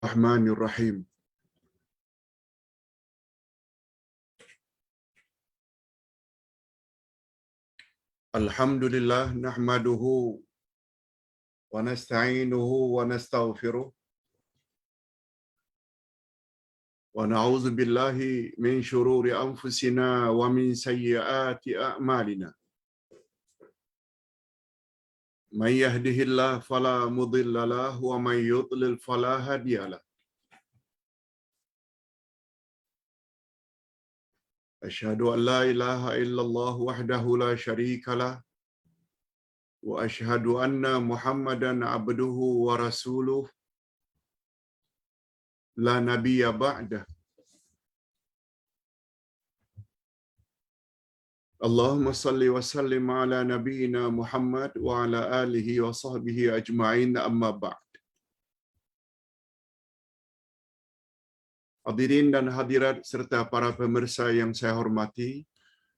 Bismillahirrahmanirrahim. Alhamdulillah nahmaduhu wa nasta'inuhu wa nastaghfiruh wa na'udzu billahi min shururi anfusina wa min sayyiati a'malina. May yahdihillahu fala mudilla lahu wa may yudlil fala hadiya lahu. Asyhadu an la ilaha illallah wahdahu la syarika lah wa asyhadu anna Muhammadan abduhu wa rasuluh la nabiyya ba'dah. Allahumma salli wa sallim ala nabiyyina Muhammad wa ala alihi wa sahbihi ajma'in, amma ba'd. Hadirin dan hadirat serta para pemirsa yang saya hormati,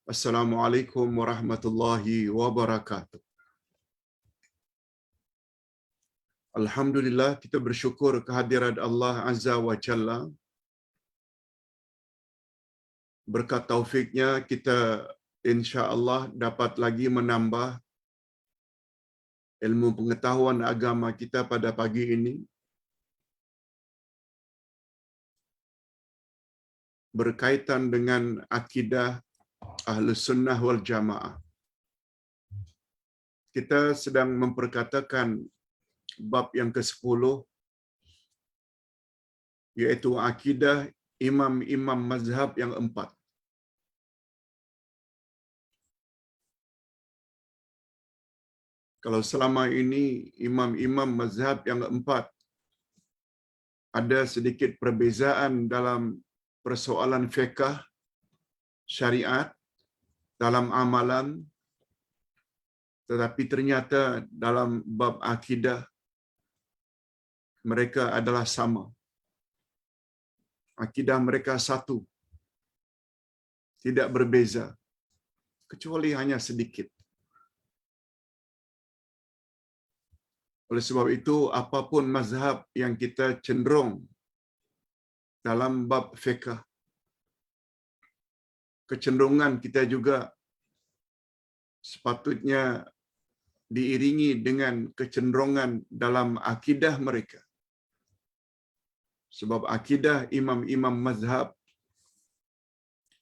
Assalamualaikum warahmatullahi wabarakatuh. Alhamdulillah, kita bersyukur kehadirat Allah Azza wa Jalla. Berkat taufiknya kita insya-Allah dapat lagi menambah ilmu pengetahuan agama kita pada pagi ini berkaitan dengan akidah Ahlus Sunnah wal Jamaah. Kita sedang memperkatakan bab yang ke-10, yaitu akidah imam-imam mazhab yang 4. Kalau selama ini imam-imam mazhab yang 4 ada sedikit perbezaan dalam persoalan fiqh, syariat, dalam amalan, tetapi ternyata dalam bab akidah mereka adalah sama. Akidah mereka satu, tidak berbeza, kecuali hanya sedikit. Oleh sebab itu, apapun mazhab yang kita cenderung dalam bab fiqh, kecenderungan kita juga sepatutnya diiringi dengan kecenderungan dalam akidah mereka. Sebab akidah imam-imam mazhab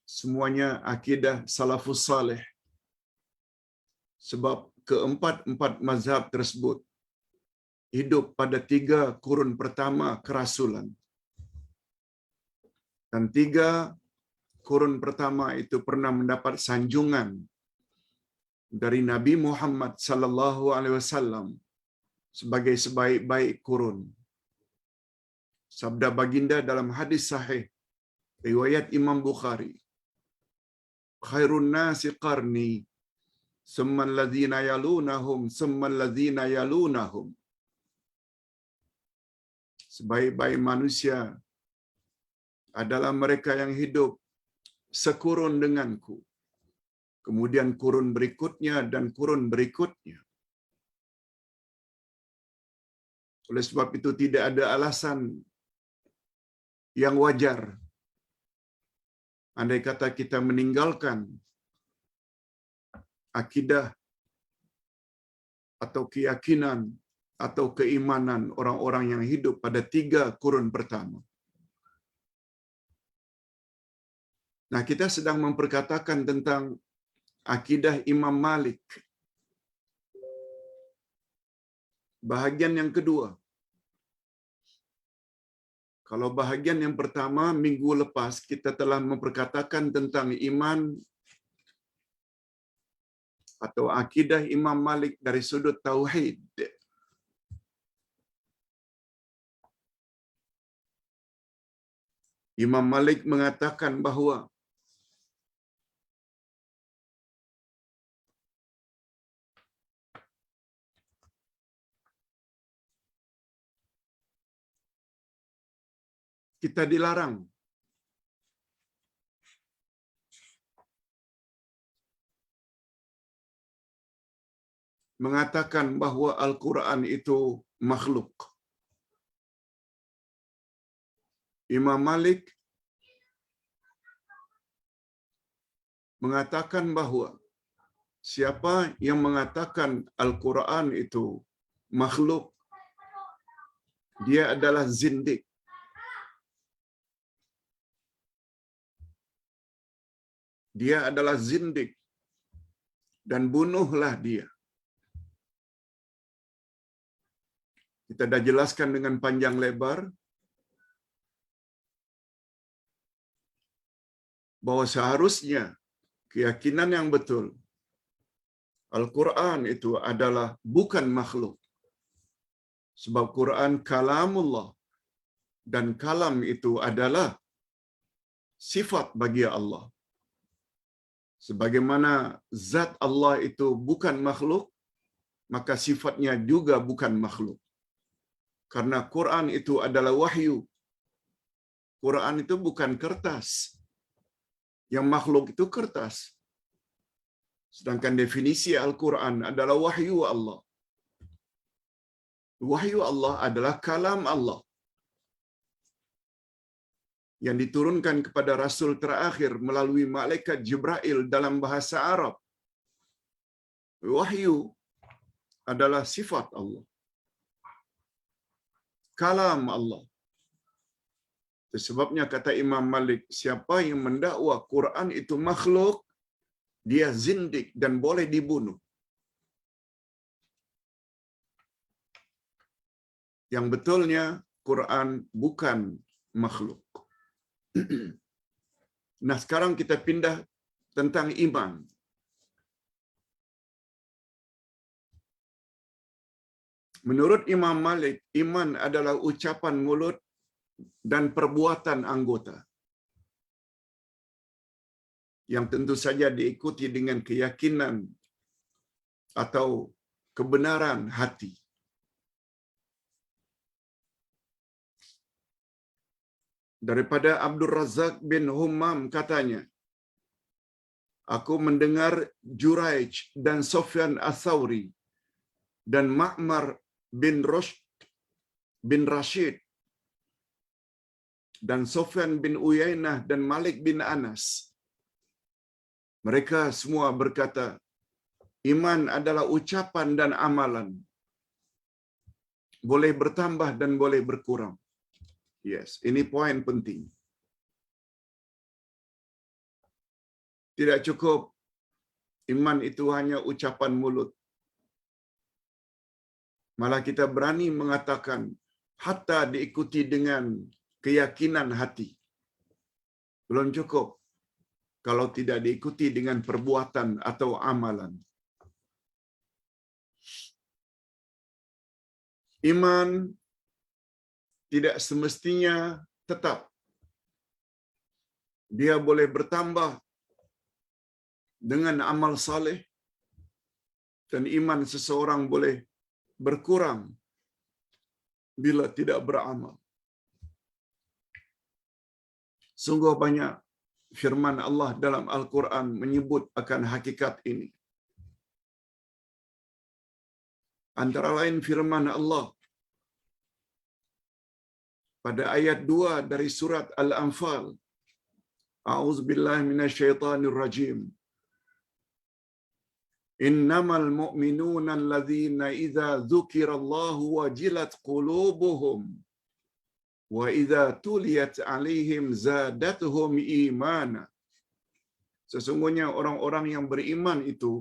semuanya akidah salafus salih. Sebab keempat-empat mazhab tersebut hidup pada 3 kurun pertama kerasulan. Dan 3 kurun pertama itu pernah mendapat sanjungan dari Nabi Muhammad sallallahu alaihi wasallam sebagai sebaik-baik kurun. Sabda baginda dalam hadis sahih riwayat Imam Bukhari, khairun nasi qarni, summa alladzina yalunahum, summa alladzina yalunahum. Sebaik-baik manusia adalah mereka yang hidup sekurun denganku, kemudian kurun berikutnya dan kurun berikutnya. Oleh sebab itu tidak ada alasan yang wajar andai kata kita meninggalkan akidah atau keyakinan atau keimanan orang-orang yang hidup pada 3 kurun pertama. Nah, kita sedang memperkatakan tentang akidah Imam Malik. Bahagian yang kedua. Kalau bahagian yang pertama, minggu lepas kita telah memperkatakan tentang iman atau akidah Imam Malik dari sudut tauhid. Imam Malik mengatakan bahawa kita dilarang mengatakan bahawa Al-Quran itu makhluk. Imam Malik mengatakan bahawa siapa yang mengatakan Al-Quran itu makhluk, dia adalah zindik. Dia adalah zindik dan bunuhlah dia. Kita dah jelaskan dengan panjang lebar bahawa seharusnya keyakinan yang betul Al-Quran itu adalah bukan makhluk. Sebab Quran kalamullah dan kalam itu adalah sifat bagi Allah. Sebagaimana zat Allah itu bukan makhluk, maka sifatnya juga bukan makhluk. Karena Quran itu adalah wahyu. Quran itu bukan kertas. Yang makhluk itu kertas. Sedangkan definisi Al-Quran adalah wahyu Allah. Wahyu Allah adalah kalam Allah yang diturunkan kepada Rasul terakhir melalui malaikat Jibril dalam bahasa Arab. Wahyu adalah sifat Allah. Kalam Allah. Sebabnya kata Imam Malik, siapa yang mendakwa Quran itu makhluk, dia zindik dan boleh dibunuh. Yang betulnya Quran bukan makhluk. Nah, sekarang kita pindah tentang iman. Menurut Imam Malik, iman adalah ucapan mulut dan perbuatan anggota yang tentu saja diikuti dengan keyakinan atau kebenaran hati. Daripada Abdul Razak bin Hummam katanya, aku mendengar Juraij dan Sufyan Ats-Tsauri dan Ma'mar bin Rashid dan Sufyan bin Uyainah dan Malik bin Anas. Mereka semua berkata, iman adalah ucapan dan amalan. Boleh bertambah dan boleh berkurang. Yes, ini poin penting. Tidak cukup iman itu hanya ucapan mulut. Malah kita berani mengatakan hatta diikuti dengan keyakinan hati. Belum cukup kalau tidak diikuti dengan perbuatan atau amalan. Iman tidak semestinya tetap. Dia boleh bertambah dengan amal saleh dan iman seseorang boleh berkurang bila tidak beramal. Sungguh banyak firman Allah dalam Al-Quran menyebut akan hakikat ini. Antara lain firman Allah pada ayat 2 dari surat Al-Anfal. A'udzubillahi minasyaitonir rajim. Innamal mu'minuna alladzina idza dzukirallahu wajilat qulubuhum wa idza tuliyat 'alaihim zadatuhum imana. Sesungguhnya orang-orang yang beriman itu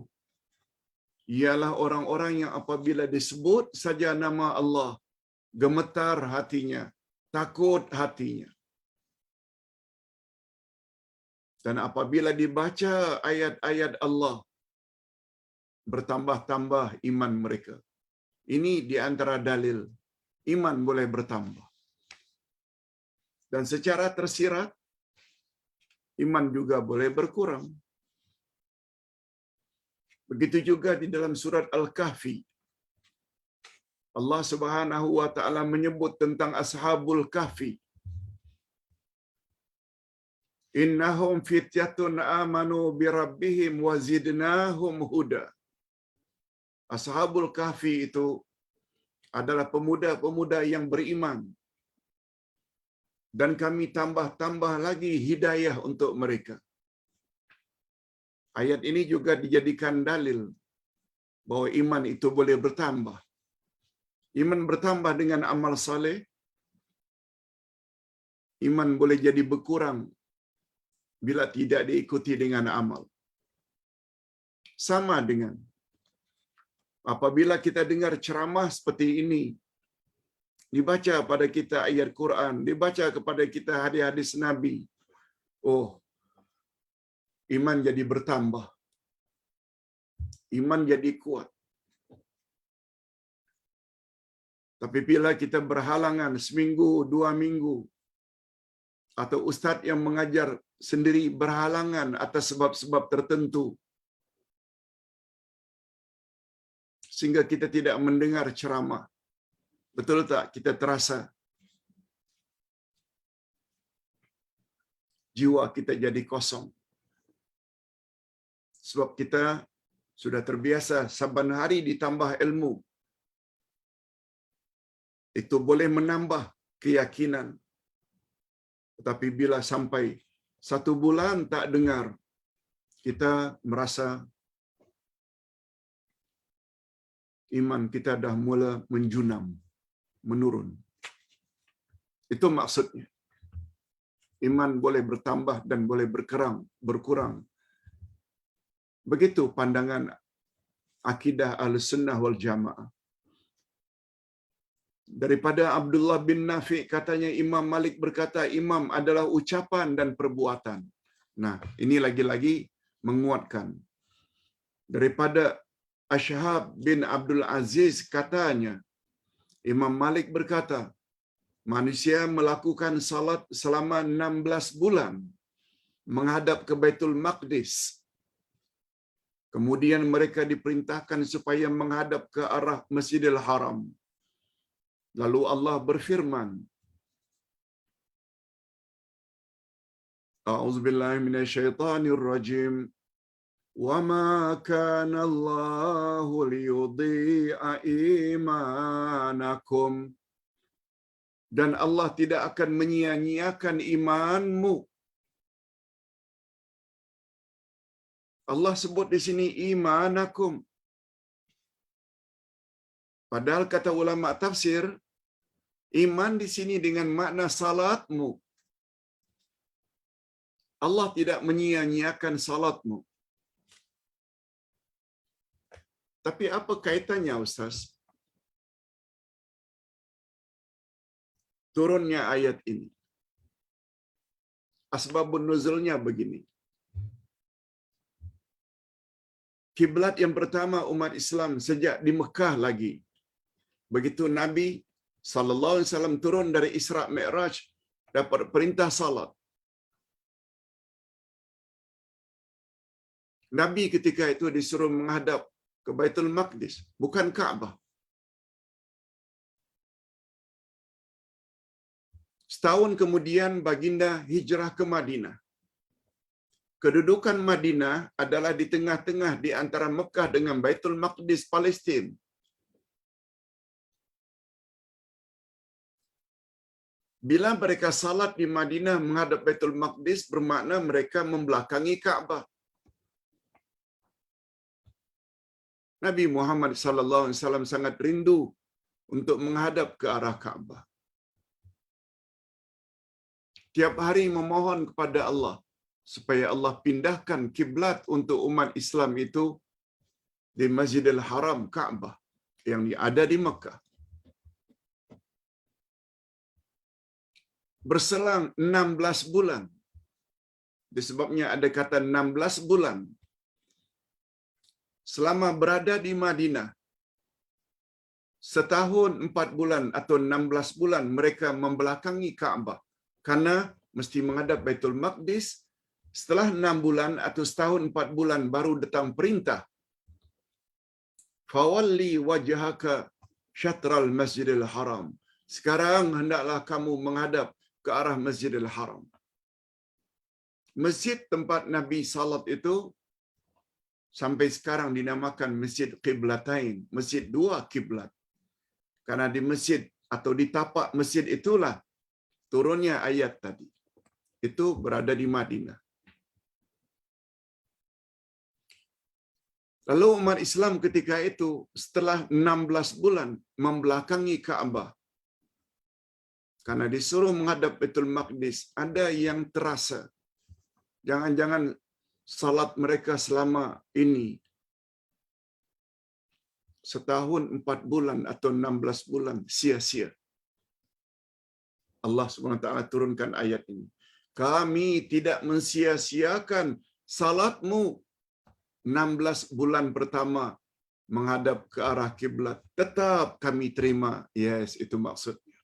ialah orang-orang yang apabila disebut saja nama Allah, gemetar hatinya, takut hatinya. Dan apabila dibaca ayat-ayat Allah, bertambah-tambah iman mereka. Ini di antara dalil iman boleh bertambah. Dan secara tersirat, iman juga boleh berkurang. Begitu juga di dalam surat Al-Kahfi. Allah Subhanahu wa taala menyebut tentang Ashabul Kahfi. Innahum fityatun amanu bi rabbihim wa zidnahum huda. Ashabul Kahfi itu adalah pemuda-pemuda yang beriman dan kami tambah-tambah lagi hidayah untuk mereka. Ayat ini juga dijadikan dalil bahwa iman itu boleh bertambah. Iman bertambah dengan amal saleh, iman boleh jadi berkurang bila tidak diikuti dengan amal. Sama dengan apabila kita dengar ceramah seperti ini, dibaca pada kita ayat Quran, dibaca kepada kita hadis-hadis Nabi, oh, iman jadi bertambah. Iman jadi kuat. Tapi bila kita berhalangan seminggu, 2 minggu, atau ustaz yang mengajar sendiri berhalangan atas sebab-sebab tertentu, sehingga kita tidak mendengar ceramah, betul tak kita terasa jiwa kita jadi kosong? Sebab kita sudah terbiasa saban hari ditambah ilmu. Itu boleh menambah keyakinan. Tetapi bila sampai 1 bulan tak dengar, kita merasa iman kita dah mula menjunam, menurun. Itu maksudnya. Iman boleh bertambah dan boleh berkurang. Begitu pandangan akidah Ahlussunnah wal Jamaah. Daripada Abdullah bin Nafi, katanya Imam Malik berkata, imam adalah ucapan dan perbuatan. Nah, ini lagi-lagi menguatkan. Daripada Ashhab bin Abdul Aziz, katanya Imam Malik berkata, manusia melakukan salat selama 16 bulan menghadap ke Baitul Maqdis. Kemudian mereka diperintahkan supaya menghadap ke arah Masjidil Haram. Lalu Allah berfirman, A'udzubillahi minasyaitonir rajim. Wa ma kana Allahu liyudhi'a imanakum. Dan Allah tidak akan menyia-nyiakan imanmu. Allah sebut di sini imanakum. Padahal kata ulama tafsir, iman di sini dengan makna salatmu. Allah tidak menyia-nyiakan salatmu. Tapi apa kaitannya, Ustaz? Turunnya ayat ini. Asbabun nuzulnya begini. Kiblat yang pertama umat Islam sejak di Mekah lagi. Begitu Nabi sallallahu alaihi wasallam turun dari Isra Mi'raj, dapat perintah salat. Nabi ketika itu disuruh menghadap ke Baitul Maqdis, bukan Ka'bah. Setahun kemudian baginda hijrah ke Madinah. Kedudukan Madinah adalah di tengah-tengah di antara Mekah dengan Baitul Maqdis Palestin. Bila mereka salat di Madinah menghadap Baitul Maqdis, bermakna mereka membelakangi Ka'bah. Nabi Muhammad sallallahu alaihi wasallam sangat rindu untuk menghadap ke arah Ka'bah. Tiap hari memohon kepada Allah supaya Allah pindahkan kiblat untuk umat Islam itu di Masjidil Haram Ka'bah yang ada di Mekah. Berselang 16 bulan. Disebabnya ada kata 16 bulan. Selama berada di Madinah, setahun 4 bulan atau 16 bulan mereka membelakangi Ka'bah. Karena mesti menghadap Baitul Maqdis. Setelah 6 bulan atau setahun 4 bulan baru datang perintah. Fawalli wajhaka syatral Masjidil Haram. Sekarang hendaklah kamu menghadap ke arah Masjidil Haram. Masjid tempat Nabi salat itu sampai sekarang dinamakan Masjid Qiblatain, Masjid 2 kiblat. Karena di masjid atau di tapak masjid itulah turunnya ayat tadi. Itu berada di Madinah. Lalu umat Islam ketika itu setelah 16 bulan membelakangi Ka'bah, karena disuruh menghadap Baitul Maqdis, ada yang terasa jangan-jangan salat mereka selama ini setahun 4 bulan atau 16 bulan sia-sia. Allah SWT turunkan ayat ini. Kami tidak mensia-siakan salatmu 16 bulan pertama menghadap ke arah kiblat. Tetap kami terima. Yes, itu maksudnya.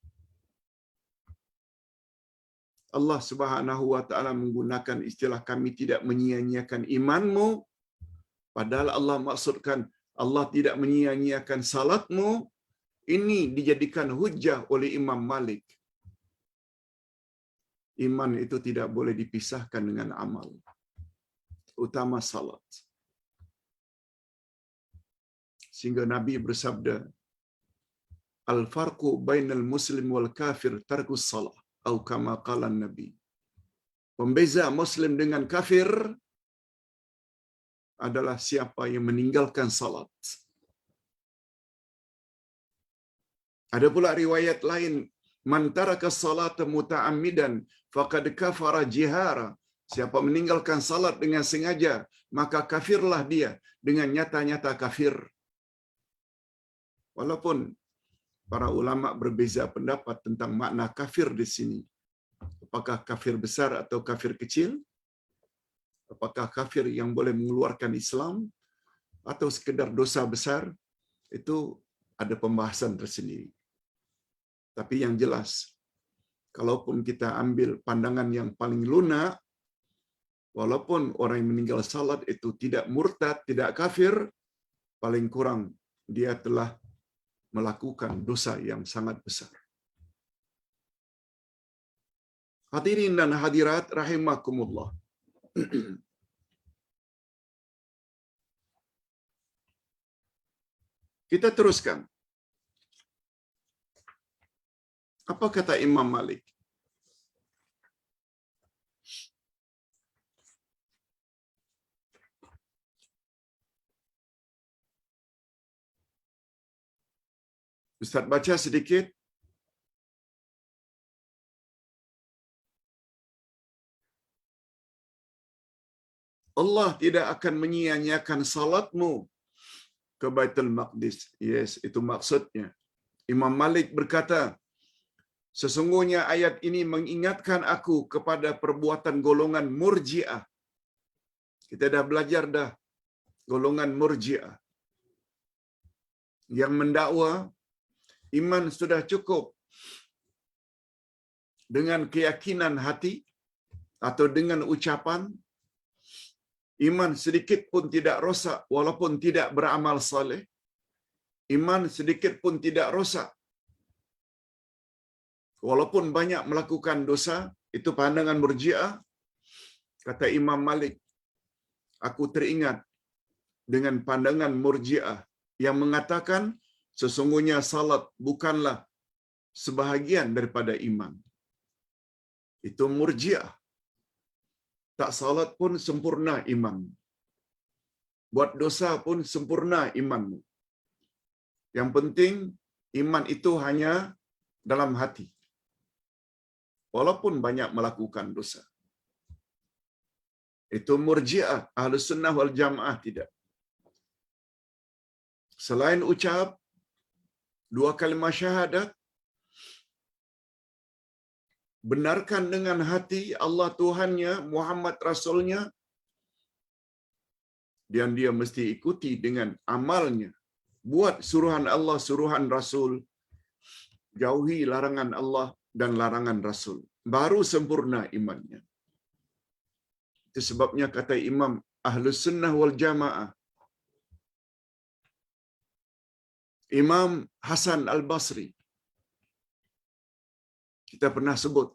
Allah Subhanahu wa taala menggunakan istilah kami tidak menyia-nyiakan imanmu, padahal Allah maksudkan Allah tidak menyia-nyiakan salatmu. Ini dijadikan hujah oleh Imam Malik. Iman itu tidak boleh dipisahkan dengan amal, utama salat. Sehingga Nabi bersabda, Al-farqu bainal muslim wal kafir tarkus salah, atau kama qala Nabi. Pembeza muslim dengan kafir adalah siapa yang meninggalkan salat. Ada pula riwayat lain, man taraka salata muta'ammidan faqad kafara jihara. Siapa meninggalkan salat dengan sengaja, maka kafirlah dia dengan nyata-nyata kafir. Walaupun para ulama berbeza pendapat tentang makna kafir di sini. Apakah kafir besar atau kafir kecil? Apakah kafir yang boleh mengeluarkan Islam atau sekedar dosa besar? Itu ada pembahasan tersendiri. Tapi yang jelas, kalaupun kita ambil pandangan yang paling lunak, walaupun orang yang meninggal salat itu tidak murtad, tidak kafir, paling kurang dia telah melakukan dosa yang sangat besar. Hadirin dan hadirat rahimakumullah. Kita teruskan. Apa kata Imam Malik? Ustaz baca sedikit. Allah tidak akan menyia-nyiakan salatmu ke Baitul Maqdis. Yes, itu maksudnya. Imam Malik berkata, sesungguhnya ayat ini mengingatkan aku kepada perbuatan golongan Murji'ah. Kita dah belajar dah golongan Murji'ah yang mendakwa iman sudah cukup dengan keyakinan hati atau dengan ucapan. Iman sedikit pun tidak rosak walaupun tidak beramal saleh. Iman sedikit pun tidak rosak walaupun banyak melakukan dosa. Itu pandangan Murji'ah. Kata Imam Malik, aku teringat dengan pandangan Murji'ah yang mengatakan sesungguhnya salat bukanlah sebahagian daripada iman. Itu Murji'ah. Tak salat pun sempurna iman. Buat dosa pun sempurna imanmu. Yang penting iman itu hanya dalam hati. Walaupun banyak melakukan dosa. Itu Murji'ah. Ahlus Sunnah wal Jamaah tidak. Selain ucap 2 kalimah syahadat, benarkan dengan hati Allah Tuhannya, Muhammad Rasulnya, dan dia mesti ikuti dengan amalnya. Buat suruhan Allah, suruhan Rasul, jauhi larangan Allah dan larangan Rasul. Baru sempurna imannya. Itu sebabnya kata Imam Ahlus Sunnah wal Jamaah, Imam Hasan Al-Basri, kita pernah sebut.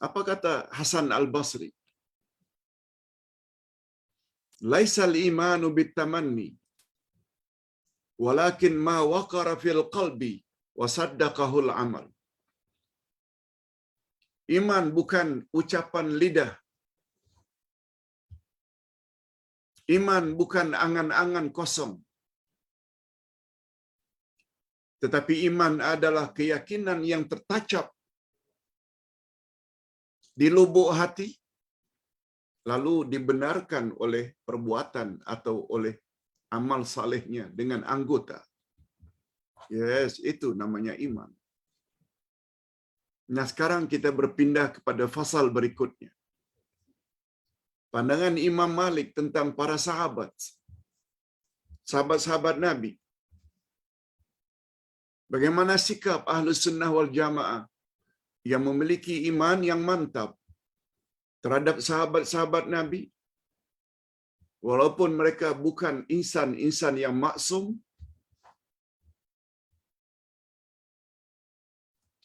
Apa kata Hasan Al-Basri? Laisal imanu bitamanni, walakin ma waqara fil qalbi wa saddaqahul amal. Iman bukan ucapan lidah. Iman bukan angan-angan kosong. Tetapi iman adalah keyakinan yang tertancap di lubuk hati, lalu dibenarkan oleh perbuatan atau oleh amal salehnya dengan anggota. Yes, itu namanya iman. Nah, sekarang kita berpindah kepada fasal berikutnya. Pandangan Imam Malik tentang para sahabat. Sahabat-sahabat Nabi. Bagaimana sikap Ahlus Sunnah wal Jamaah yang memiliki iman yang mantap terhadap sahabat-sahabat Nabi, walaupun mereka bukan insan-insan yang maksum.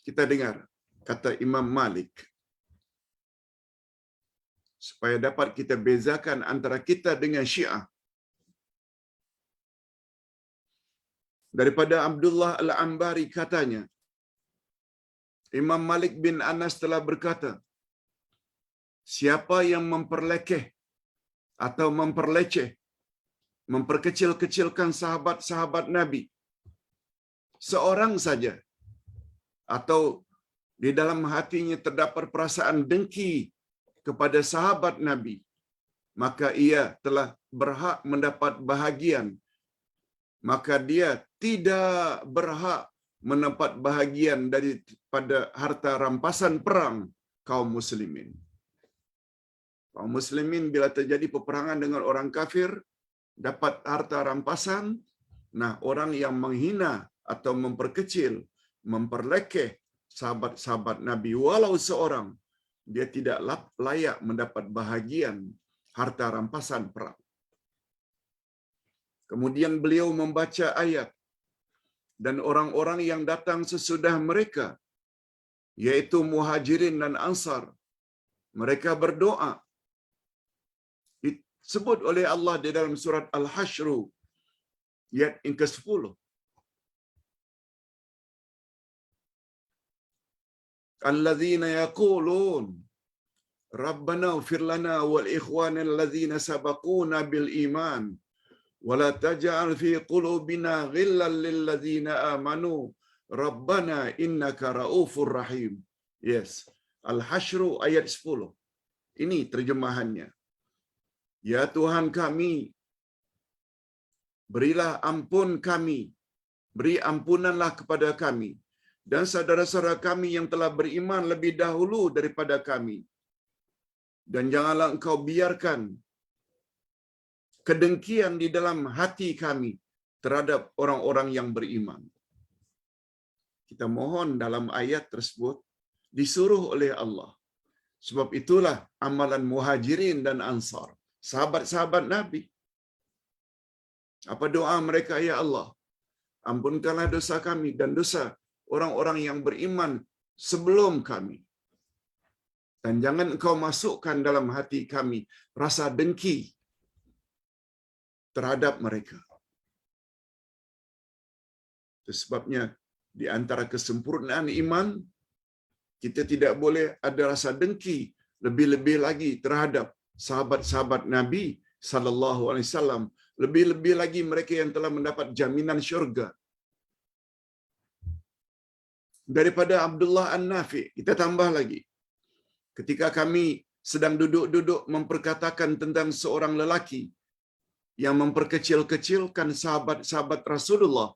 Kita dengar kata Imam Malik supaya dapat kita bezakan antara kita dengan Syiah. Daripada Abdullah Al-Ambari katanya, Imam Malik bin Anas telah berkata, siapa yang memperlekeh atau memperleceh, memperkecil-kecilkan sahabat-sahabat Nabi, seorang saja, atau di dalam hatinya terdapat perasaan dengki kepada sahabat Nabi, maka ia telah berhak mendapat bahagian. Maka dia tidak berhak mendapat bahagian daripada harta rampasan perang kaum muslimin. Kaum muslimin bila terjadi peperangan dengan orang kafir, dapat harta rampasan. Nah, orang yang menghina atau memperkecil, memperlekeh sahabat-sahabat Nabi, walau seorang, dia tidak layak mendapat bahagian harta rampasan perang. Kemudian beliau membaca ayat, dan orang-orang yang datang sesudah mereka, yaitu Muhajirin dan Ansar, mereka berdoa. Disebut oleh Allah di dalam surat Al-Hashr, ayat yang ke-10. Alladzina yaqulun Rabbana ighfir lana wal ikhwana alladzina sabaquna bil iman wa la taj'al fi qulubina ghillan lil ladzina amanu Rabbana innaka raufur rahim. Yes, Al-Hashr ayat 10. Ini terjemahannya. Ya Tuhan kami, berilah ampun kami, beri ampunanlah kepada kami dan saudara-saudara kami yang telah beriman lebih dahulu daripada kami. Dan janganlah engkau biarkan kedengkian di dalam hati kami terhadap orang-orang yang beriman. Kita mohon dalam ayat tersebut disuruh oleh Allah. Sebab itulah amalan Muhajirin dan Ansar, sahabat-sahabat Nabi. Apa doa mereka? Ya Allah, ampunkanlah dosa kami dan dosa orang-orang yang beriman sebelum kami. Dan jangan engkau masukkan dalam hati kami rasa dengki terhadap mereka. Itu sebabnya di antara kesempurnaan iman, kita tidak boleh ada rasa dengki lebih-lebih lagi terhadap sahabat-sahabat Nabi sallallahu alaihi wasallam, lebih-lebih lagi mereka yang telah mendapat jaminan syurga. Daripada Abdullah An-Nafi, kita tambah lagi. Ketika kami sedang duduk-duduk memperkatakan tentang seorang lelaki yang memperkecil-kecilkan sahabat-sahabat Rasulullah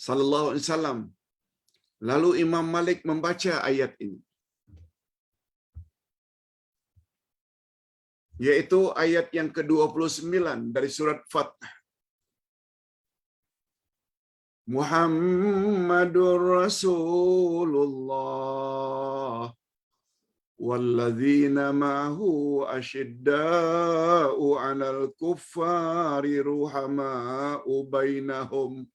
sallallahu alaihi wasallam, lalu Imam Malik membaca ayat ini, yaitu ayat yang ke-29 dari surat Fath. Muhammadur Rasulullah walladzina ma'hu asyidda'u 'alal kuffari ruhama'u bainahum.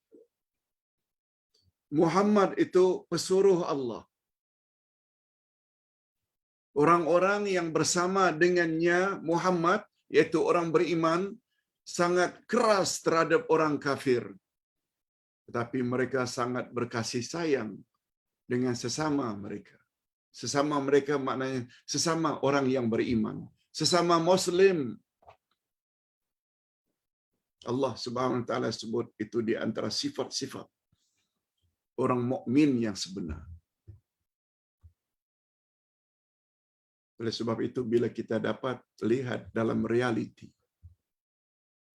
Muhammad itu pesuruh Allah. Orang-orang yang bersama dengannya Muhammad, yaitu orang beriman, sangat keras terhadap orang kafir. Tetapi mereka sangat berkasih sayang dengan sesama mereka. Sesama mereka maknanya sesama orang yang beriman, sesama Muslim. Allah Subhanahu wa taala sebut itu di antara sifat-sifat orang mukmin yang sebenar. Oleh sebab itu bila kita dapat lihat dalam realiti,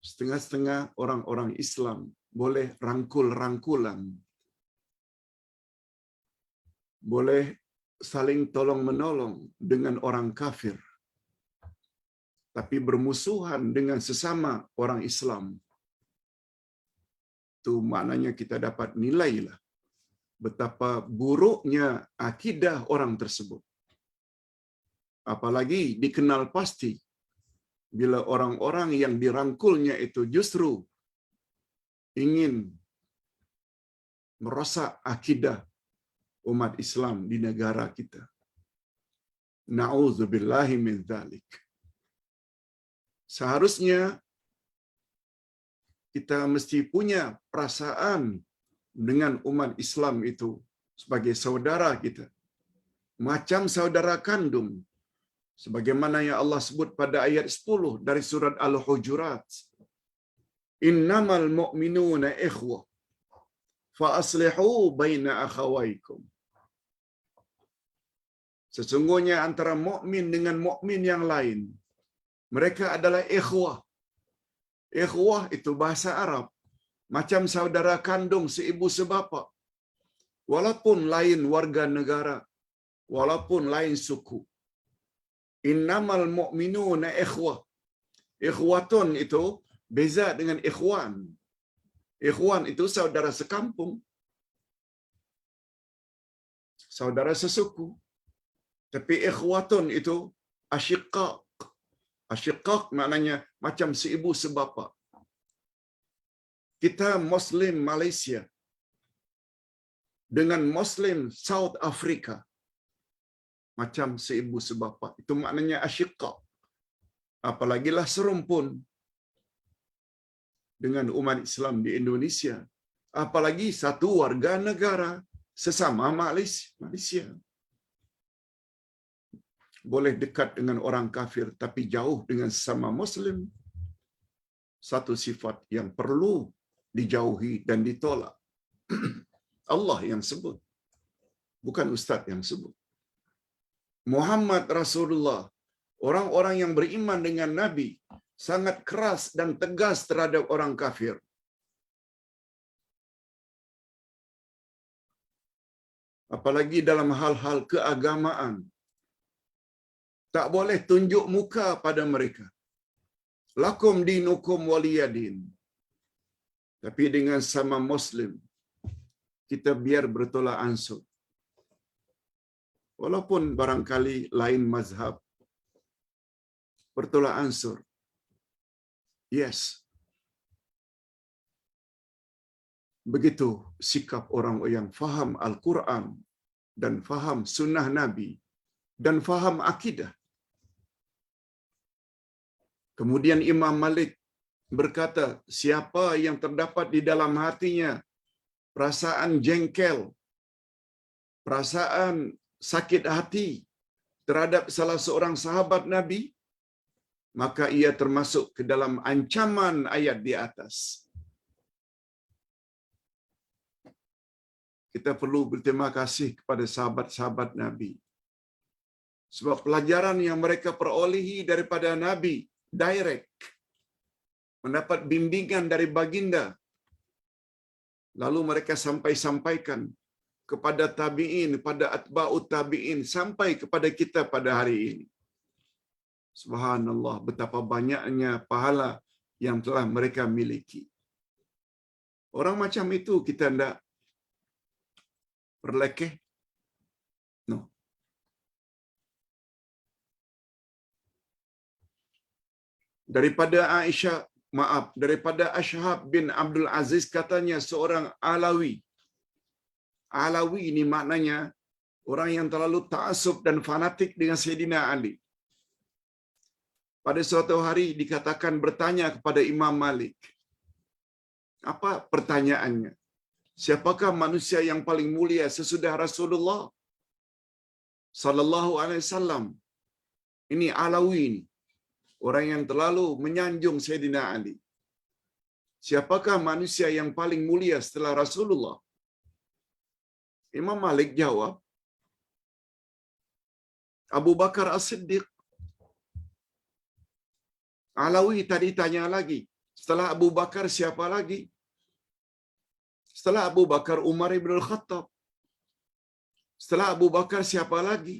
setengah-setengah orang-orang Islam boleh rangkul-rangkulan, boleh saling tolong-menolong dengan orang kafir, tapi bermusuhan dengan sesama orang Islam. Itu maknanya kita dapat nilailah betapa buruknya akidah orang tersebut. Apalagi dikenal pasti bila orang-orang yang dirangkulnya itu justru ingin merosak akidah umat Islam di negara kita. Na'udzubillahi min dzalik. Seharusnya kita mesti punya perasaan dengan umat Islam itu sebagai saudara kita, macam saudara kandung, sebagaimana yang Allah sebut pada ayat 10 dari surat Al-Hujurat. Innamal mu'minuna ikhwah fa aslihu baina akhawaykum. Sesungguhnya antara mukmin dengan mukmin yang lain, mereka adalah ikhwah. Ikhwah itu bahasa Arab, macam saudara kandung seibu sebapa. Walaupun lain warga negara, walaupun lain suku. Innamal mu'minuna ikhwah. Ikhwatun itu beza dengan ikhwan. Ikhwan itu saudara sekampung, saudara sesuku. Tapi ikhwatun itu asyiqaq. Asyiqaq maknanya macam seibu sebapa. Kita Muslim Malaysia dengan Muslim South Africa macam seibu sebapa. Itu maknanya asyiqaq. Apalagilah serumpun dengan umat Islam di Indonesia. Apalagi satu warga negara sesama Malaysia. Boleh dekat dengan orang kafir tapi jauh dengan sesama Muslim. Satu sifat yang perlu dijauhi dan ditolak. Allah yang sebut, bukan ustaz yang sebut. Muhammad Rasulullah, orang-orang yang beriman dengan Nabi sangat keras dan tegas terhadap orang kafir. Apalagi dalam hal-hal keagamaan. Tak boleh tunjuk muka pada mereka. Lakum dinukum waliyadin. Tapi dengan sama Muslim, kita biar bertolak ansur. Walaupun barangkali lain mazhab, bertolak ansur. Yes. Begitu sikap orang yang faham Al-Quran dan faham sunnah Nabi dan faham akidah. Kemudian Imam Malik berkata, siapa yang terdapat di dalam hatinya perasaan jengkel, perasaan sakit hati terhadap salah seorang sahabat Nabi, maka ia termasuk ke dalam ancaman ayat di atas. Kita perlu berterima kasih kepada sahabat-sahabat Nabi. Sebab pelajaran yang mereka perolehi daripada Nabi, direct, mendapat bimbingan dari baginda. Lalu mereka sampaikan kepada tabi'in, pada atba'ut tabi'in, sampai kepada kita pada hari ini. Subhanallah, betapa banyaknya pahala yang telah mereka miliki. Orang macam itu kita hendak berlekeh? No. Daripada Ashhab bin Abdul Aziz katanya seorang Alawi. Alawi ini maknanya orang yang terlalu ta'assub dan fanatik dengan Sayyidina Ali. Pada suatu hari dikatakan bertanya kepada Imam Malik. Apa pertanyaannya? Siapakah manusia yang paling mulia sesudah Rasulullah? sallallahu alaihi wasallam. Ini Alawi ini. Orang yang terlalu menyanjung Sayyidina Ali. Siapakah manusia yang paling mulia setelah Rasulullah? Imam Malik jawab, Abu Bakar As-Siddiq. Alawi tadi tanya lagi, setelah Abu Bakar siapa lagi? Setelah Abu Bakar, Umar ibn al-Khattab. Setelah Abu Bakar siapa lagi?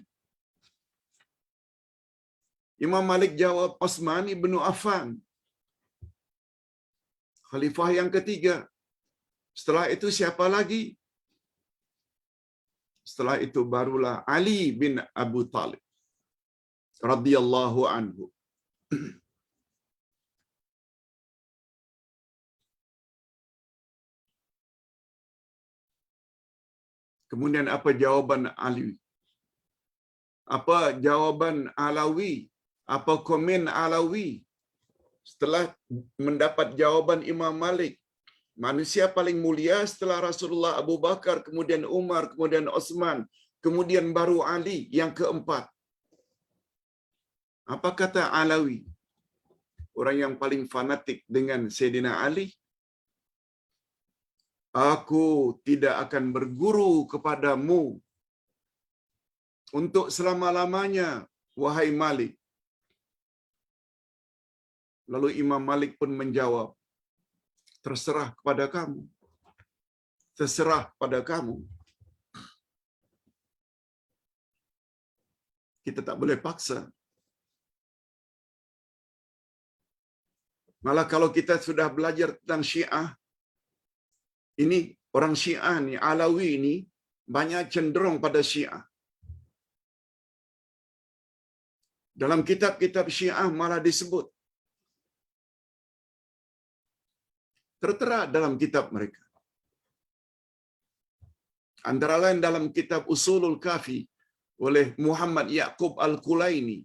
Imam Malik jawab, Utsman ibn Affan. Khalifah yang ketiga. Setelah itu siapa lagi? Setelah itu barulah Ali bin Abu Talib radhiyallahu anhu. Kemudian apa jawaban Ali? Apa jawaban Alawi? Apa komen Alawi? Setelah mendapat jawaban Imam Malik, manusia paling mulia setelah Rasulullah Abu Bakar, kemudian Umar, kemudian Utsman, kemudian baru Ali yang keempat. Apa kata Alawi? Orang yang paling fanatik dengan Sayyidina Ali. Aku tidak akan berguru kepadamu untuk selama-lamanya, wahai Malik. Lalu Imam Malik pun menjawab, terserah kepada kamu. Terserah pada kamu. Kita tak boleh paksa. Malah kalau kita sudah belajar tentang Syiah, ini orang Syiah ni, Alawi ni, banyak cenderung pada Syiah. Dalam kitab-kitab Syiah malah disebut, tertera dalam kitab mereka. Antara lain dalam kitab Usulul Kafi oleh Muhammad Yaqub Al-Kulaini.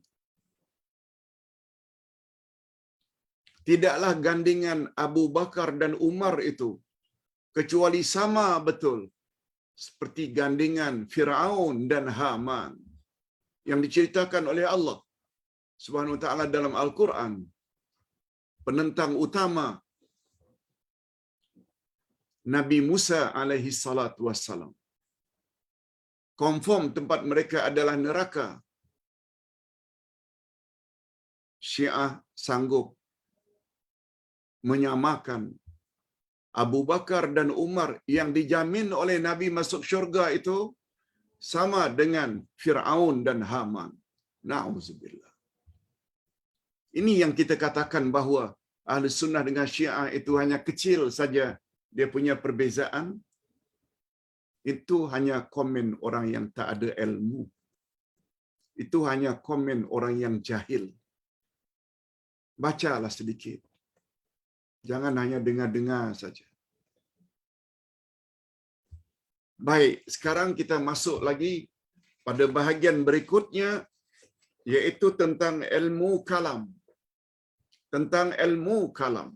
Tidaklah gandingan Abu Bakar dan Umar itu kecuali sama betul seperti gandingan Fir'aun dan Haman yang diceritakan oleh Allah Subhanahu wa taala dalam Al-Quran. Penentang utama Nabi Musa alaihi salatu wassalam. Confirm tempat mereka adalah neraka. Syiah sanggup menyamakan Abu Bakar dan Umar yang dijamin oleh Nabi masuk syurga itu sama dengan Fir'aun dan Haman. Na'udzubillah. Ini yang kita katakan bahawa Ahli Sunnah dengan Syiah itu hanya kecil saja dia punya perbezaan. Itu hanya komen orang yang tak ada ilmu. Itu hanya komen orang yang jahil. Bacalah sedikit. Jangan hanya dengar-dengar saja. Baik, sekarang kita masuk lagi pada bahagian berikutnya, iaitu tentang ilmu kalam. Tentang ilmu kalam.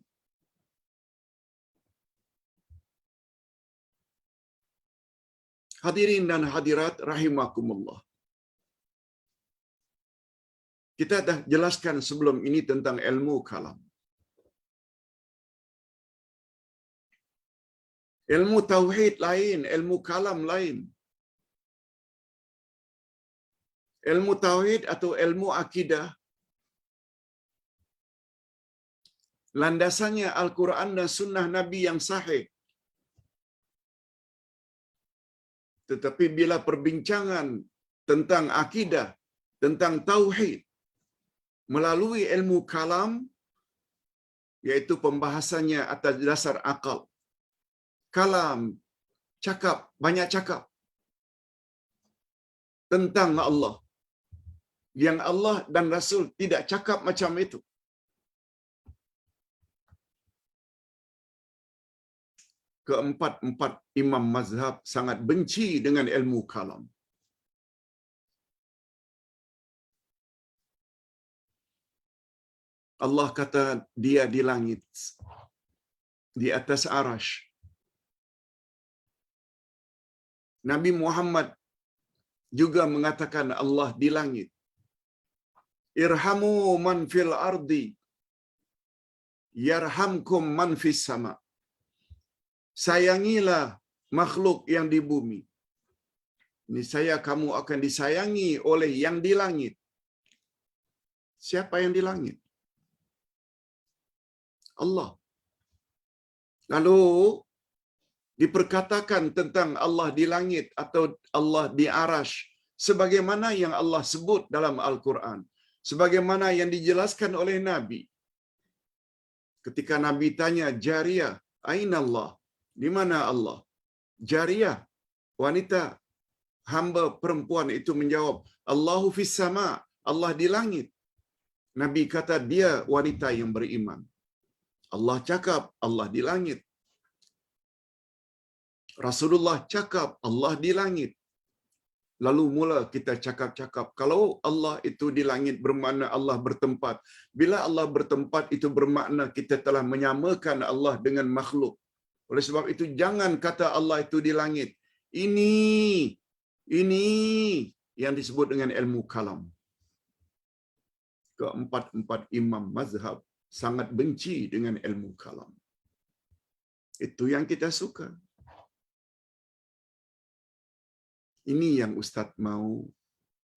Hadirin dan hadirat rahimakumullah. Kita dah jelaskan sebelum ini tentang ilmu kalam. Ilmu tauhid lain, ilmu kalam lain. Ilmu tauhid atau ilmu akidah, landasannya Al-Quran dan Sunnah Nabi yang sahih. Tetapi bila perbincangan tentang akidah, tentang tauhid, melalui ilmu kalam, iaitu pembahasannya atas dasar akal. Kalam, cakap, banyak cakap tentang Allah. Yang Allah dan Rasul tidak cakap macam itu. Keempat-empat imam mazhab sangat benci dengan ilmu kalam. Allah kata dia di langit, di atas arash. Nabi Muhammad juga mengatakan Allah di langit. Irhamu man fil ardi yarhamkum man fis sama. Sayangilah makhluk yang di bumi. Niscaya kamu akan disayangi oleh yang di langit. Siapa yang di langit? Allah. Lalu diperkatakan tentang Allah di langit atau Allah di arash sebagaimana yang Allah sebut dalam Al-Quran, sebagaimana yang dijelaskan oleh Nabi. Ketika Nabi tanya Jariyah, aina Allah? Di mana Allah? Jariyah, wanita hamba perempuan itu menjawab, Allahu fis sama, Allah di langit. Nabi kata dia wanita yang beriman. Allah cakap Allah di langit. Rasulullah cakap Allah di langit. Lalu mula kita cakap-cakap, kalau Allah itu di langit bermakna Allah bertempat. Bila Allah bertempat itu bermakna kita telah menyamakan Allah dengan makhluk. Oleh sebab itu jangan kata Allah itu di langit. Ini yang disebut dengan ilmu kalam. Keempat-empat imam mazhab sangat benci dengan ilmu kalam. Itu yang kita suka. Ini yang Ustaz mau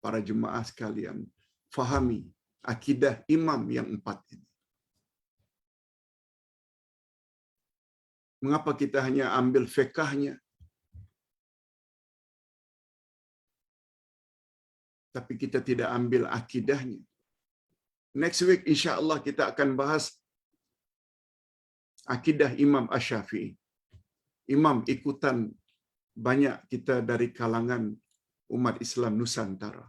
para jemaah sekalian fahami akidah imam yang empat ini. Mengapa kita hanya ambil fiqhnya, tapi kita tidak ambil akidahnya? Next week insya-Allah kita akan bahas akidah Imam Asy-Syafi'i. Imam ikutan banyak kita dari kalangan umat Islam Nusantara.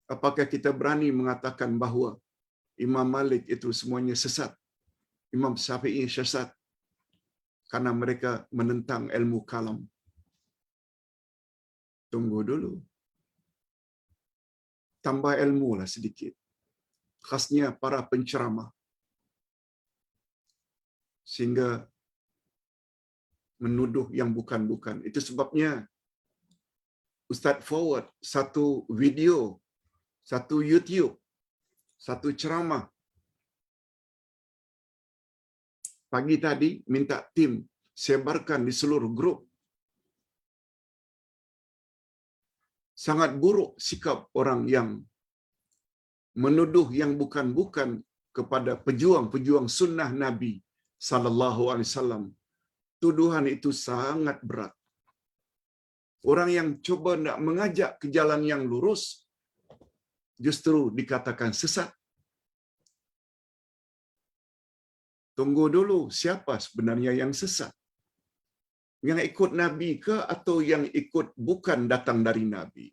Apakah kita berani mengatakan bahawa Imam Malik itu semuanya sesat? Imam Syafi'i sesat karena mereka menentang ilmu kalam. Tunggu dulu. Tambah ilmu lah sedikit. Khasnya para penceramah. Sehingga menuduh yang bukan-bukan. Itu sebabnya Ustaz forward satu video, satu YouTube, satu ceramah. Pagi tadi minta tim sebarkan di seluruh grup. Sangat buruk sikap orang yang menuduh yang bukan-bukan kepada pejuang-pejuang sunnah Nabi sallallahu alaihi wasallam. Tuduhan itu sangat berat. Orang yang coba nak mengajak ke jalan yang lurus justru dikatakan sesat. Tunggu dulu, siapa sebenarnya yang sesat? Yang ikut Nabi ke atau yang ikut bukan datang dari Nabi?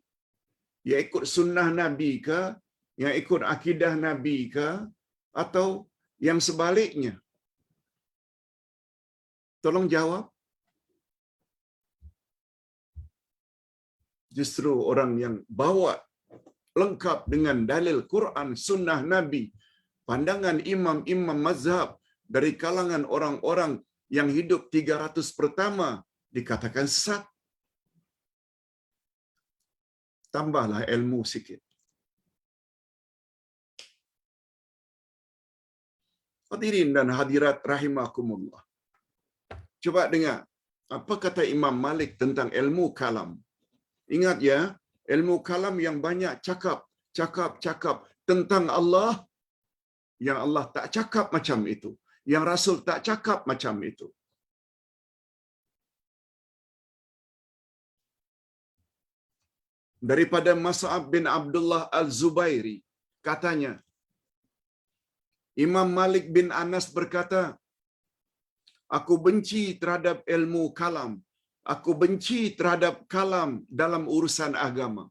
Yang ikut sunnah Nabi ke? Yang ikut akidah Nabi ke? Atau yang sebaliknya? Tolong jawab. Justru orang yang bawa lengkap dengan dalil Quran, sunnah Nabi, pandangan imam-imam mazhab dari kalangan orang-orang yang hidup 300 pertama dikatakan sesat. Tambahlah ilmu sikit. Hadirin dan hadirat rahimakumullah. Coba dengar apa kata Imam Malik tentang ilmu kalam. Ingat ya, ilmu kalam yang banyak cakap tentang Allah, yang Allah tak cakap macam itu, yang Rasul tak cakap macam itu. Daripada Mas'ab bin Abdullah Al-Zubairi, katanya, Imam Malik bin Anas berkata, aku benci terhadap ilmu kalam. Aku benci terhadap kalam dalam urusan agama.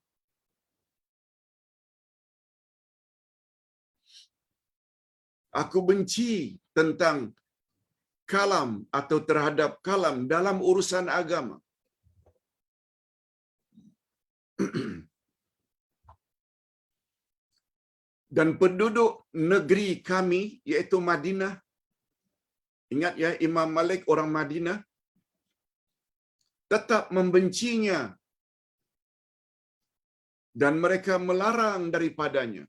Aku benci tentang kalam atau terhadap kalam dalam urusan agama. Dan penduduk negeri kami, iaitu Madinah, Ingat ya, Imam Malik orang Madinah tetap membencinya dan mereka melarang daripadanya.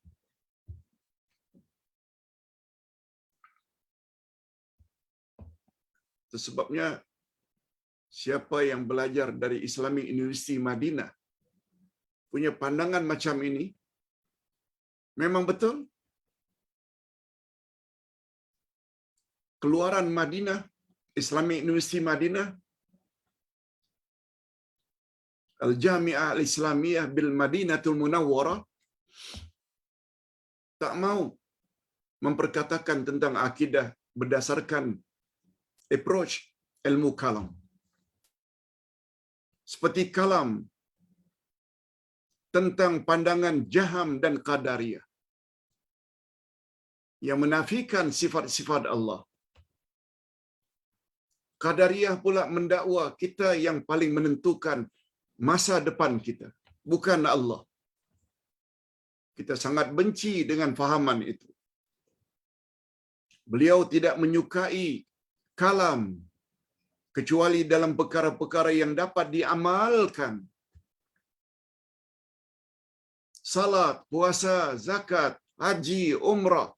Itu sebabnya siapa yang belajar dari Islamic University Madinah punya pandangan macam ini, memang betul. Keluaran Madinah, Islamic University Madinah, Al-Jami'ah Al-Islamiyah bil Madinatul Munawwarah, tak mau memperkatakan tentang akidah berdasarkan approach ilmu kalam. Seperti kalam tentang pandangan Jaham dan Qadariyah yang menafikan sifat-sifat Allah. Qadariyah pula mendakwa kita yang paling menentukan masa depan kita, bukan Allah. Kita sangat benci dengan fahaman itu. Beliau tidak menyukai kalam kecuali dalam perkara-perkara yang dapat diamalkan. Salat, puasa, zakat, haji, umrah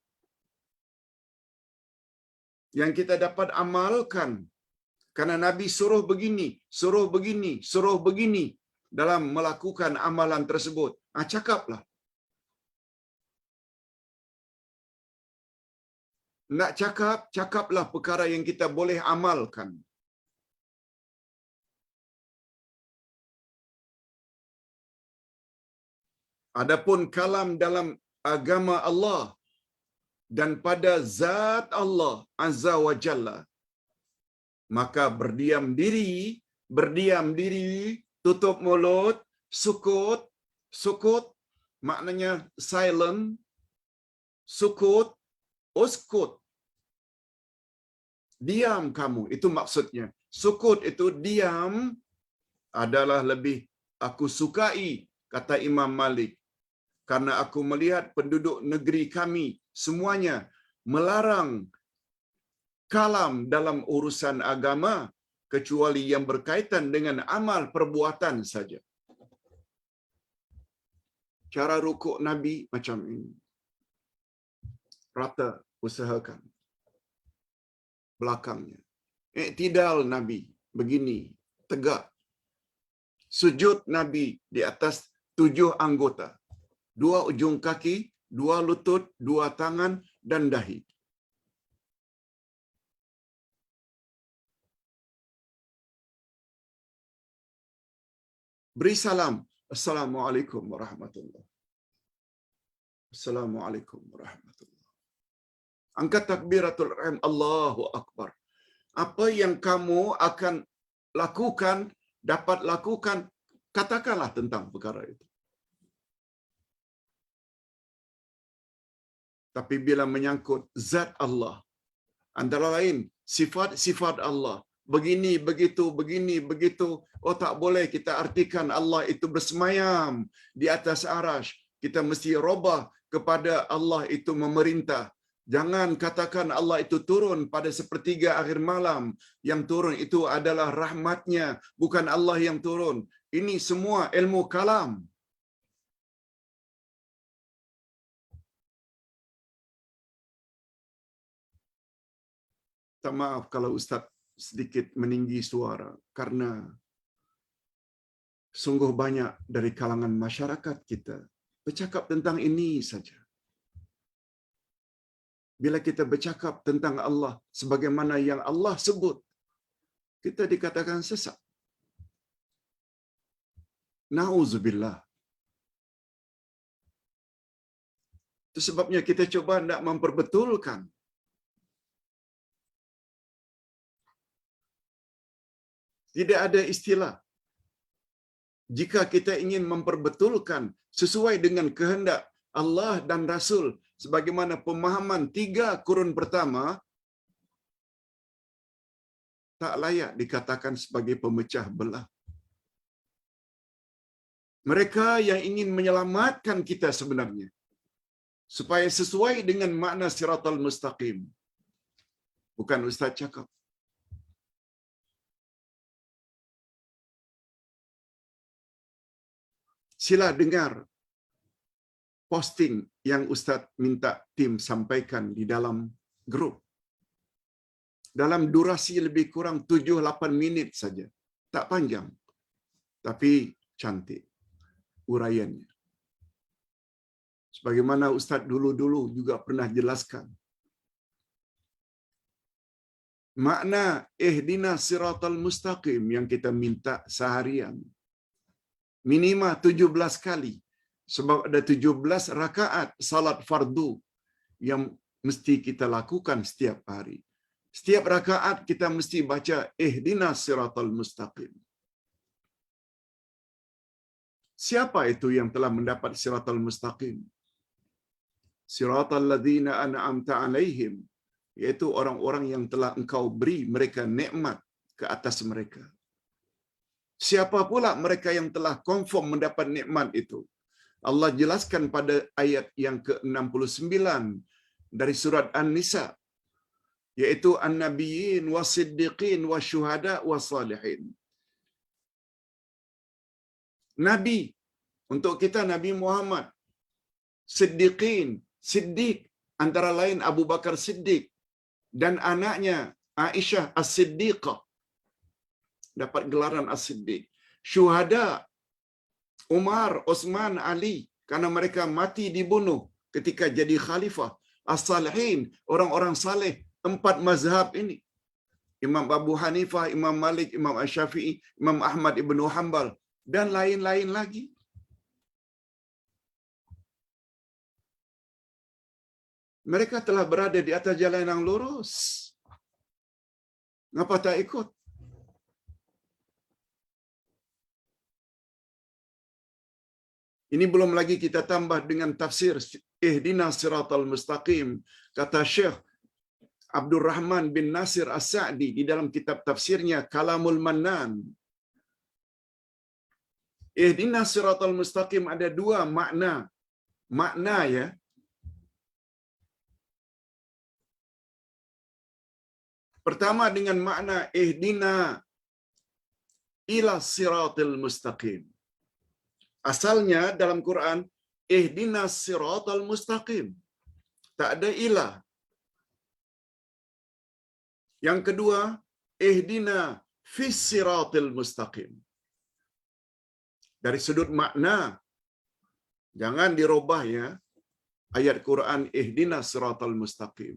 yang kita dapat amalkan. Karena Nabi suruh begini, suruh begini, suruh begini dalam melakukan amalan tersebut. Cakaplah. Nak cakap, cakaplah perkara yang kita boleh amalkan. Adapun kalam dalam agama Allah dan pada zat Allah Azza wa Jalla, maka berdiam diri, tutup mulut, sukut maknanya silent, sukut, uskut, diam kamu, itu maksudnya. Sukut itu diam adalah lebih aku sukai, kata Imam Malik. Karena aku melihat penduduk negeri kami semuanya melarang kalam dalam urusan agama kecuali yang berkaitan dengan amal perbuatan saja. Cara rukuk Nabi macam ini. Rata, usahakan. Belakangnya. Iktidal Nabi begini, tegak. Sujud Nabi di atas 7 anggota. 2 ujung kaki, 2 lutut, 2 tangan, dan dahi. Beri salam. Assalamualaikum warahmatullahi. Assalamualaikum warahmatullahi. Angkat takbiratul ihram, Allahu Akbar. Apa yang kamu akan lakukan, dapat lakukan, katakanlah tentang perkara itu. Tapi bila menyangkut zat Allah, antara lain sifat-sifat Allah, begini, begitu, oh tak boleh kita artikan Allah itu bersemayam di atas arasy. Kita mesti robah kepada Allah itu memerintah. Jangan katakan Allah itu turun pada sepertiga akhir malam. Yang turun itu adalah rahmatnya, bukan Allah yang turun. Ini semua ilmu kalam. Maaf kalau Ustaz sedikit meninggi suara, karena sungguh banyak dari kalangan masyarakat kita bercakap tentang ini saja. Bila kita bercakap tentang Allah sebagaimana yang Allah sebut, kita dikatakan sesat. Nauzubillah. Itu sebabnya kita coba nak memperbetulkan. Tidak ada istilah. Jika kita ingin memperbetulkan sesuai dengan kehendak Allah dan Rasul, sebagaimana pemahaman 3 kurun pertama, tak layak dikatakan sebagai pemecah belah. Mereka yang ingin menyelamatkan kita sebenarnya, supaya sesuai dengan makna siratal mustaqim. bukan ustaz cakap. Sila dengar posting yang ustaz minta tim sampaikan di dalam grup. Dalam durasi lebih kurang 7-8 minit saja. Tak panjang, tapi cantik uraiannya. Sebagaimana ustaz dulu-dulu juga pernah jelaskan. Makna ihdinas siratal mustaqim yang kita minta seharian. Minima 17 kali. Sebab ada 17 rakaat salat fardu yang mesti kita lakukan setiap hari. Setiap rakaat kita mesti baca ihdinas siratal mustaqim. Siapa itu yang telah mendapat siratal mustaqim? Siratal ladzina an'amta alaihim, yaitu orang-orang yang telah engkau beri mereka nikmat ke atas mereka. Siapa pula mereka yang telah confirm mendapat nikmat itu? Allah jelaskan pada ayat yang ke-69 dari surat An-Nisa, yaitu an-nabiyyin was-siddiqin wasyuhada was-salihin. Nabi untuk kita Nabi Muhammad, siddiqin, siddiq antara lain Abu Bakar Siddiq dan anaknya Aisyah As-Siddiqah dapat gelaran As-Siddiq. Syuhada Umar, Utsman, Ali karena mereka mati dibunuh ketika jadi khalifah. As-Salihin, orang-orang saleh 4 mazhab ini. Imam Abu Hanifah, Imam Malik, Imam Asy-Syafi'i, Imam Ahmad Ibnu Hanbal dan lain-lain lagi. Mereka telah berada di atas jalan yang lurus. Ngapa tak ikut? Ini belum lagi kita tambah dengan tafsir ihdinas siratal mustaqim. Kata Syekh Abdul Rahman bin Nasir As-Sa'di di dalam kitab tafsirnya Kalamul Mannan. Ihdinas siratal mustaqim ada 2 makna. Makna ya. Pertama dengan makna ihdina ila siratal mustaqim. Asalnya dalam Quran ihdinas siratal mustaqim. Tak ada ila. Yang kedua, ihdina fis siratal mustaqim. Dari sudut makna jangan dirubah ya. Ayat Quran ihdinas siratal mustaqim.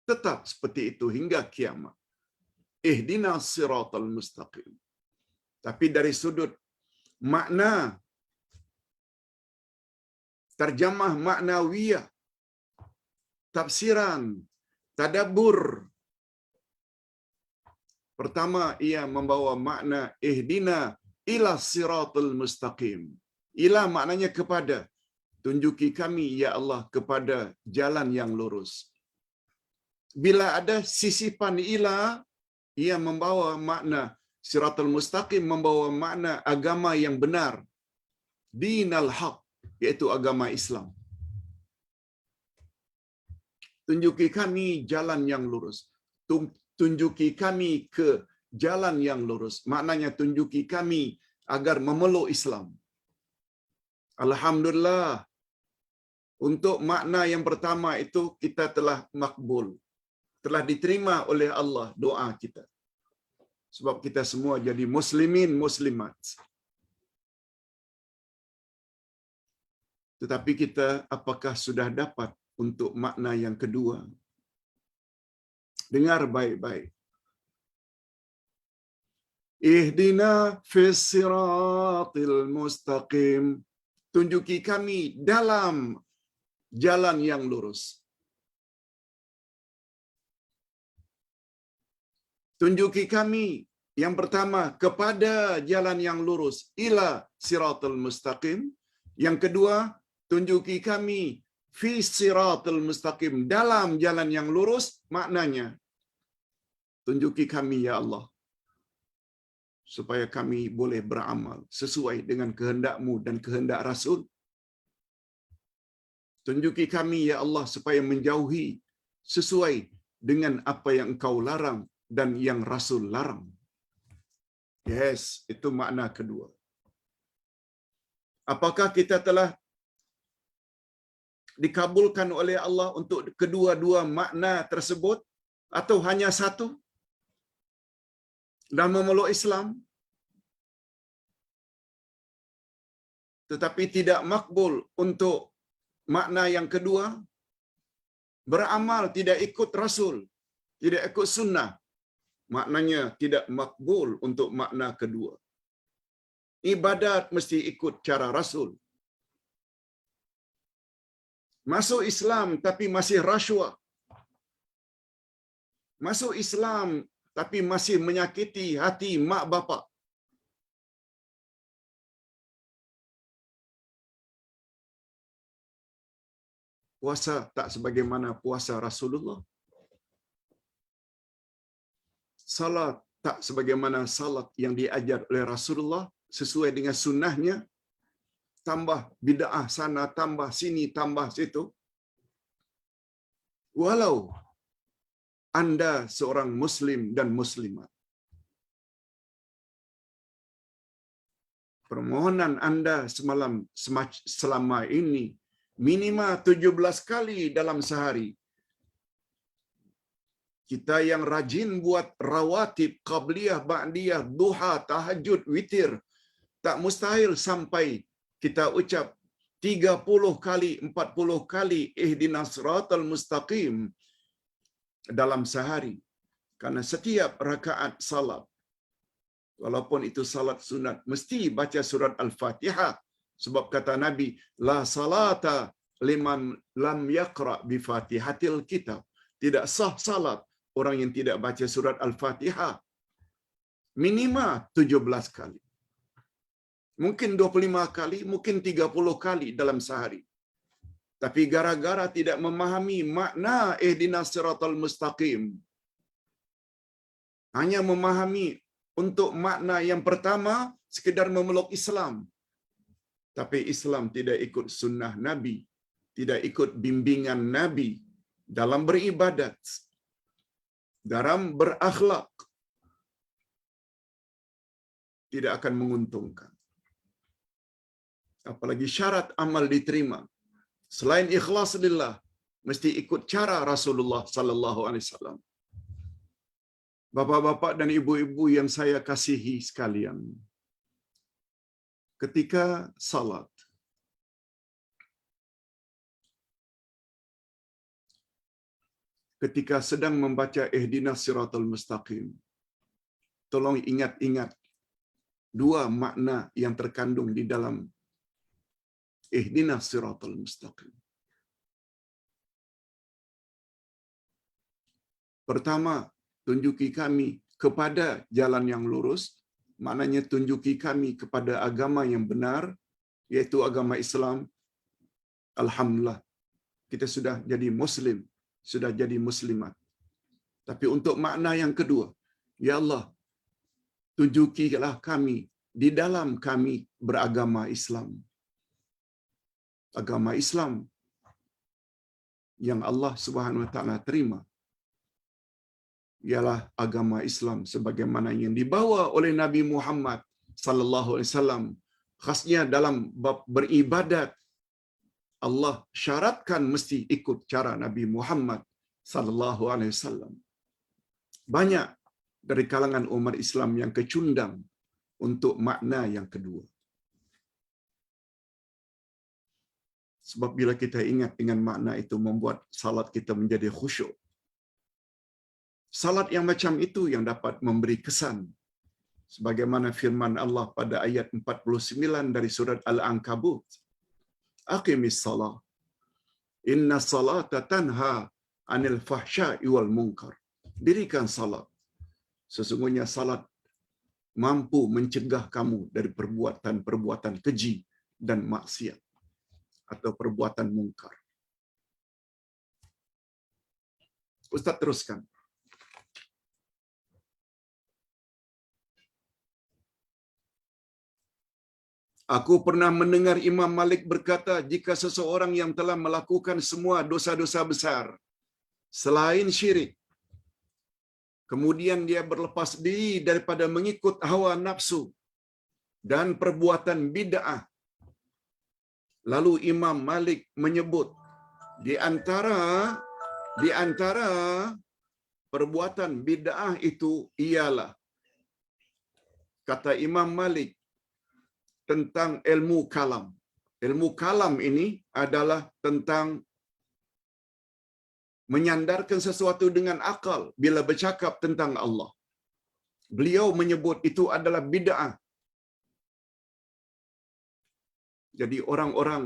Tetap seperti itu hingga kiamat. Ihdinas siratal mustaqim. Tapi dari sudut makna terjemah maknawiyah, tafsiran, tadabbur. Pertama, ia membawa makna ihdina ila siratal mustaqim. Ila maknanya kepada. Tunjuki kami, ya Allah, kepada jalan yang lurus. Bila ada sisipan ila, ia membawa makna siratal mustaqim, membawa makna agama yang benar. Dinal haq, yaitu agama Islam. Tunjuki kami jalan yang lurus. Tunjuki kami ke jalan yang lurus. Maknanya tunjuki kami agar memeluk Islam. Alhamdulillah. Untuk makna yang pertama itu kita telah makbul. Telah diterima oleh Allah doa kita. Sebab kita semua jadi muslimin, muslimat. Tetapi kita apakah sudah dapat untuk makna yang kedua? Dengar baik-baik. Ihdina fis siratil mustaqim. Tunjuki kami dalam jalan yang lurus. Tunjuki kami yang pertama kepada jalan yang lurus, ila siratul mustaqim. Yang kedua, tunjuki kami fi siratul mustaqim, dalam jalan yang lurus. Maknanya, tunjuki kami ya Allah, supaya kami boleh beramal sesuai dengan kehendak-Mu dan kehendak Rasul. Tunjuki kami ya Allah supaya menjauhi sesuai dengan apa yang engkau larang dan yang Rasul larang. Yes, itu makna kedua. Apakah kita telah dikabulkan oleh Allah untuk kedua-dua makna tersebut atau hanya satu dan memeluk Islam tetapi tidak makbul untuk makna yang kedua, beramal tidak ikut Rasul, tidak ikut sunnah, maknanya tidak makbul untuk makna kedua. Ibadat mesti ikut cara Rasul. Masuk Islam tapi masih rasuah. Masuk Islam tapi masih menyakiti hati mak bapak. Puasa tak sebagaimana puasa Rasulullah. Salat tak sebagaimana salat yang diajar oleh Rasulullah sesuai dengan sunnahnya. Tambah bid'ah sana, tambah sini, tambah situ. Walau Anda seorang Muslim dan Muslimat, permohonan Anda selama ini minimal 17 kali dalam sehari. Kita yang rajin buat rawatib, qabliyah, ba'diyah, duha, tahajud, witir, tak mustahil sampai kita ucap 30 kali, 40 kali ihdinas siratal mustaqim dalam sehari. Karena setiap rakaat salat, walaupun itu salat sunat, mesti baca surat Al-Fatihah. Sebab kata Nabi, la salata liman lam yaqra bi Fatihatil kitab. Tidak sah salat orang yang tidak baca surat Al-Fatihah. Minimal 17 kali. Mungkin 25 kali, mungkin 30 kali dalam sehari. Tapi gara-gara tidak memahami makna ihdinas siratal mustaqim, hanya memahami untuk makna yang pertama, sekedar memeluk Islam. Tapi Islam tidak ikut sunnah Nabi, tidak ikut bimbingan Nabi dalam beribadat, dalam berakhlak, tidak akan menguntungkan. Apalagi syarat amal diterima, selain ikhlas lillah, mesti ikut cara Rasulullah sallallahu alaihi wasallam. Bapak-bapak dan ibu-ibu yang saya kasihi sekalian, ketika salat, ketika sedang membaca ihdinas siratal mustaqim, tolong ingat-ingat dua makna yang terkandung di dalam ihdinas siratal mustaqim. Pertama, tunjuki kami kepada jalan yang lurus, maknanya tunjuki kami kepada agama yang benar, yaitu agama Islam. Alhamdulillah, kita sudah jadi Muslim, sudah jadi Muslimat. Tapi untuk makna yang kedua, ya Allah, tunjukilah kami di dalam kami beragama Islam. Agama Islam yang Allah Subhanahu wa taala terima ialah agama Islam sebagaimana yang dibawa oleh Nabi Muhammad sallallahu alaihi wasallam. Khasnya dalam bab beribadat, Allah syaratkan mesti ikut cara Nabi Muhammad sallallahu alaihi wasallam. Banyak dari kalangan umat Islam yang kecundang untuk makna yang kedua. Sebab bila kita ingat dengan makna itu membuat salat kita menjadi khusyuk. Salat yang macam itu yang dapat memberi kesan. Sebagaimana firman Allah pada ayat 49 dari surat Al-Ankabut. Aqimis salah. Inna salata tanha anil fahsya'i wal munkar. Dirikan salat. Sesungguhnya salat mampu mencegah kamu dari perbuatan-perbuatan keji dan maksiat atau perbuatan mungkar. Ustaz teruskan. Aku pernah mendengar Imam Malik berkata, jika seseorang yang telah melakukan semua dosa-dosa besar selain syirik kemudian dia berlepas diri daripada mengikut hawa nafsu dan perbuatan bid'ah. Lalu Imam Malik menyebut di antara perbuatan bid'ah itu ialah, kata Imam Malik, tentang ilmu kalam. Ilmu kalam ini adalah tentang menyandarkan sesuatu dengan akal bila bercakap tentang Allah. Beliau menyebut itu adalah bid'ah. Jadi orang-orang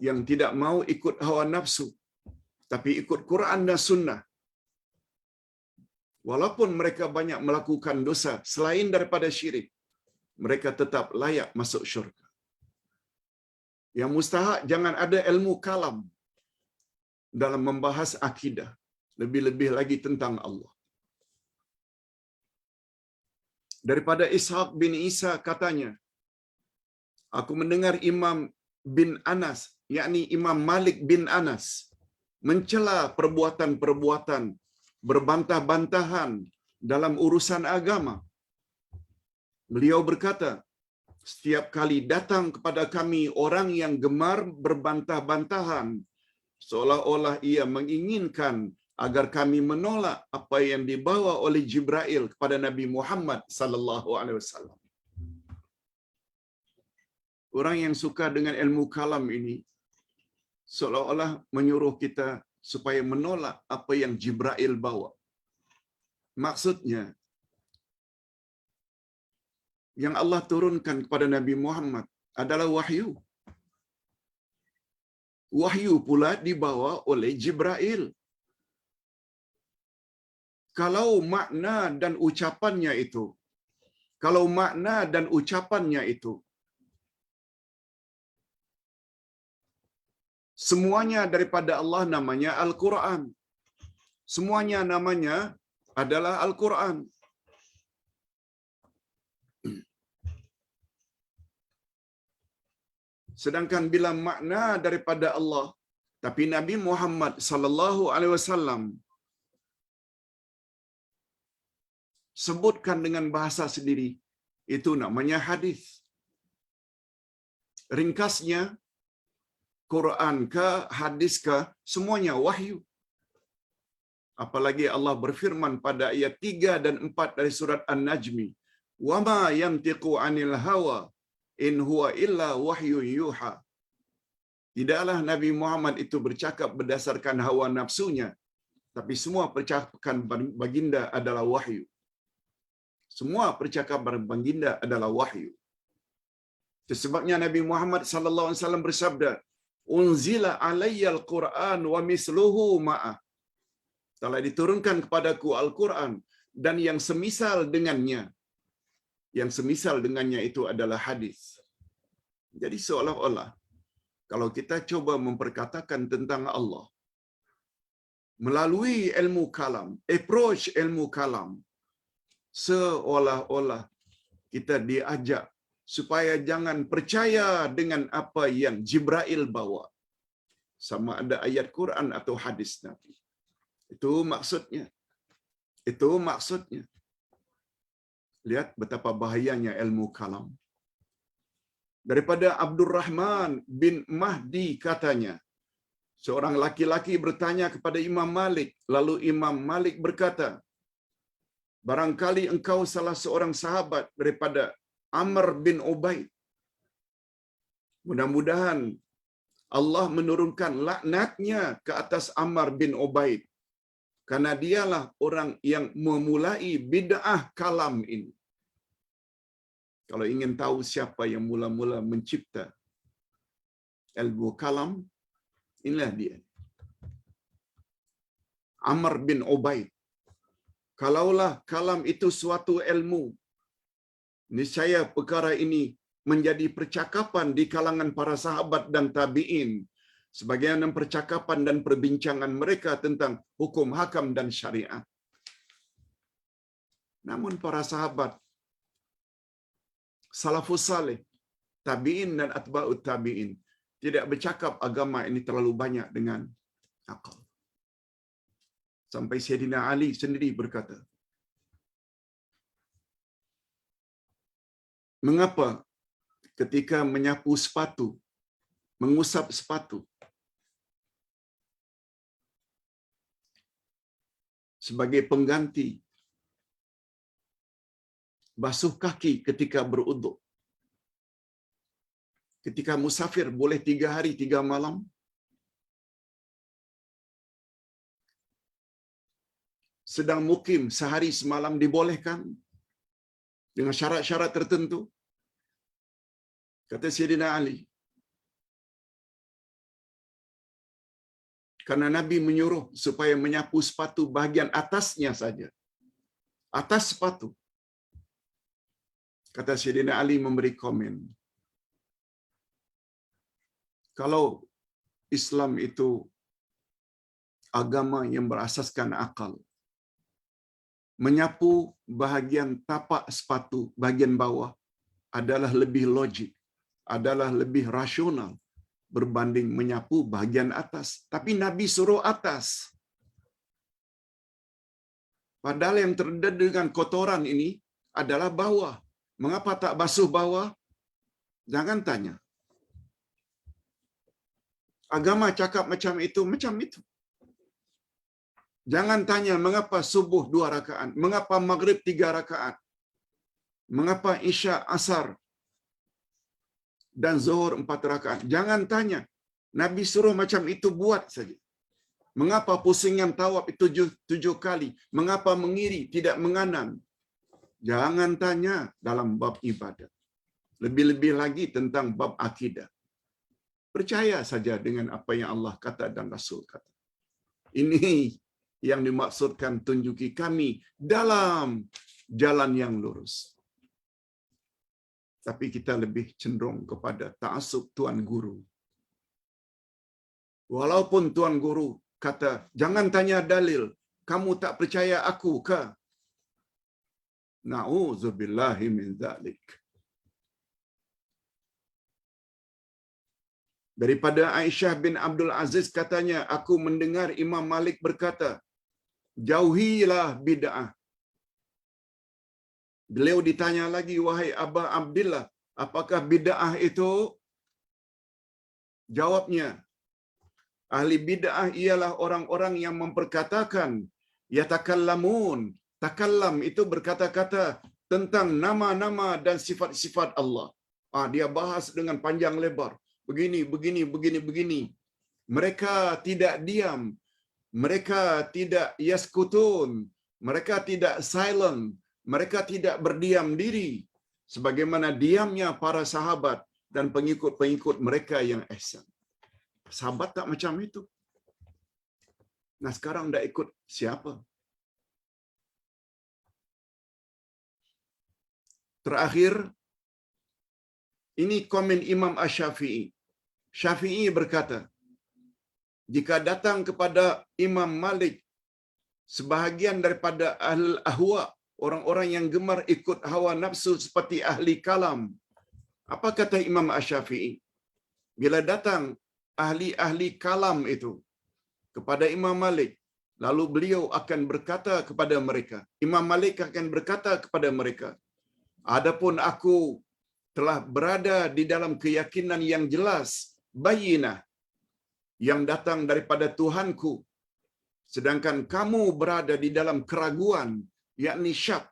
yang tidak mau ikut hawa nafsu tapi ikut Quran dan Sunnah, walaupun mereka banyak melakukan dosa selain daripada syirik, mereka tetap layak masuk syurga. Yang mustahak jangan ada ilmu kalam dalam membahas akidah, lebih-lebih lagi tentang Allah. Daripada Ishaq bin Isa katanya, aku mendengar Imam bin Anas, yakni Imam Malik bin Anas, mencela perbuatan-perbuatan berbantah-bantahan dalam urusan agama. Beliau berkata, setiap kali datang kepada kami orang yang gemar berbantah-bantahan, seolah-olah ia menginginkan agar kami menolak apa yang dibawa oleh Jibril kepada Nabi Muhammad sallallahu alaihi wasallam. Orang yang suka dengan ilmu kalam ini seolah-olah menyuruh kita supaya menolak apa yang Jibril bawa. Maksudnya, yang Allah turunkan kepada Nabi Muhammad adalah wahyu. Wahyu pula dibawa oleh Jibril. Kalau makna dan ucapannya itu semuanya daripada Allah, namanya Al-Quran. Semuanya namanya adalah Al-Quran. Sedangkan bila makna daripada Allah, tapi Nabi Muhammad sallallahu alaihi wasallam sebutkan dengan bahasa sendiri, itu namanya hadis. Ringkasnya, Quran ke hadis ke, semuanya wahyu. Apalagi Allah berfirman pada ayat 3 dan 4 dari surat An-Najmi, "Wa ma yantiqu 'anil hawa in huwa illa wahyu yuha." Tidaklah Nabi Muhammad itu bercakap berdasarkan hawa nafsunya, tapi semua percakapan baginda adalah wahyu. Semua percakapan baginda adalah wahyu. Itu sebabnya Nabi Muhammad sallallahu alaihi wasallam bersabda, "Unzila alayyal Qur'an wa misluhu ma'ah." Telah diturunkan kepadaku Al-Quran dan yang semisal dengannya. Yang semisal dengannya itu adalah hadis. Jadi seolah-olah kalau kita coba memperkatakan tentang Allah melalui ilmu kalam, approach ilmu kalam, seolah-olah kita diajak supaya jangan percaya dengan apa yang Jibril bawa, sama ada ayat Quran atau hadis Nabi. Itu maksudnya. Lihat betapa bahayanya ilmu kalam. Daripada Abdurrahman bin Mahdi katanya, seorang laki-laki bertanya kepada Imam Malik, lalu Imam Malik berkata, barangkali engkau salah seorang sahabat daripada Amr bin Ubaid. Mudah-mudahan Allah menurunkan laknatnya ke atas Amr bin Ubaid, karena dialah orang yang memulai bid'ah kalam ini. Kalau ingin tahu siapa yang mula-mula mencipta ilmu kalam, inilah dia. Amr bin Ubaid. Kalaulah kalam itu suatu ilmu, niscaya perkara ini menjadi percakapan di kalangan para sahabat dan tabi'in, sebagaimana percakapan dan perbincangan mereka tentang hukum hakam dan syariat. Namun para sahabat, salafus salih, tabi'in dan atba'ut tabi'in tidak bercakap agama ini terlalu banyak dengan akal. Sampai Sayyidina Ali sendiri berkata, mengapa ketika menyapu sepatu, mengusap sepatu, sebagai pengganti basuh kaki ketika beruduk. Ketika musafir boleh 3 hari 3 malam. Sedang mukim sehari semalam dibolehkan dengan syarat-syarat tertentu. Kata Sayyidina Ali, karena Nabi menyuruh supaya menyapu sepatu bahagian atasnya saja. Atas sepatu. Kata Sayyidina Ali memberi komen, kalau Islam itu agama yang berasaskan akal, menyapu bahagian tapak sepatu bahagian bawah adalah lebih logik, adalah lebih rasional berbanding menyapu bahagian atas. Tapi Nabi suruh atas. Padahal yang terdedah dengan kotoran ini adalah bawah. Mengapa tak basuh bawah? Jangan tanya. Agama cakap macam itu. Jangan tanya mengapa subuh 2 rakaat, mengapa maghrib 3 rakaat, mengapa isya, asar dan zuhur 4 rakaat. Jangan tanya. Nabi suruh macam itu, buat saja. Mengapa pusingan tawaf itu 7 kali? Mengapa mengiri, tidak menganan? Jangan tanya dalam bab ibadat. Lebih-lebih lagi tentang bab akidah. Percaya saja dengan apa yang Allah kata dan Rasul kata. Ini yang dimaksudkan tunjuki kami dalam jalan yang lurus. Tapi kita lebih cenderung kepada ta'assub tuan guru. Walaupun tuan guru kata, jangan tanya dalil, kamu tak percaya aku ke? Na'udzubillahi min dzalik. Daripada Aisyah bin Abdul Aziz katanya, aku mendengar Imam Malik berkata, jauhilah bid'ah. Beliau ditanya lagi, wahai Aba Abdillah, apakah bid'ah itu? Jawabnya, ahli bid'ah ialah orang-orang yang memperkatakan, yatakallamun, takallam itu berkata-kata tentang nama-nama dan sifat-sifat Allah. Dia bahas dengan panjang lebar. Begini. Mereka tidak diam. Mereka tidak yaskutun. Mereka tidak silent. Mereka tidak berdiam diri. Sebagaimana diamnya para sahabat dan pengikut-pengikut mereka yang ihsan. Sahabat tak macam itu. Nah sekarang dah ikut siapa? Terakhir, ini komen Imam Asy-Syafi'i. Syafi'i berkata, jika datang kepada Imam Malik sebahagian daripada ahli ahwa, orang-orang yang gemar ikut hawa nafsu seperti ahli kalam. Apa kata Imam Asy-Syafi'i? Bila datang ahli-ahli kalam itu kepada Imam Malik, lalu beliau akan berkata kepada mereka, Imam Malik akan berkata kepada mereka, adapun aku telah berada di dalam keyakinan yang jelas, bayyinah, yang datang daripada Tuhanku, sedangkan kamu berada di dalam keraguan, yakni syak.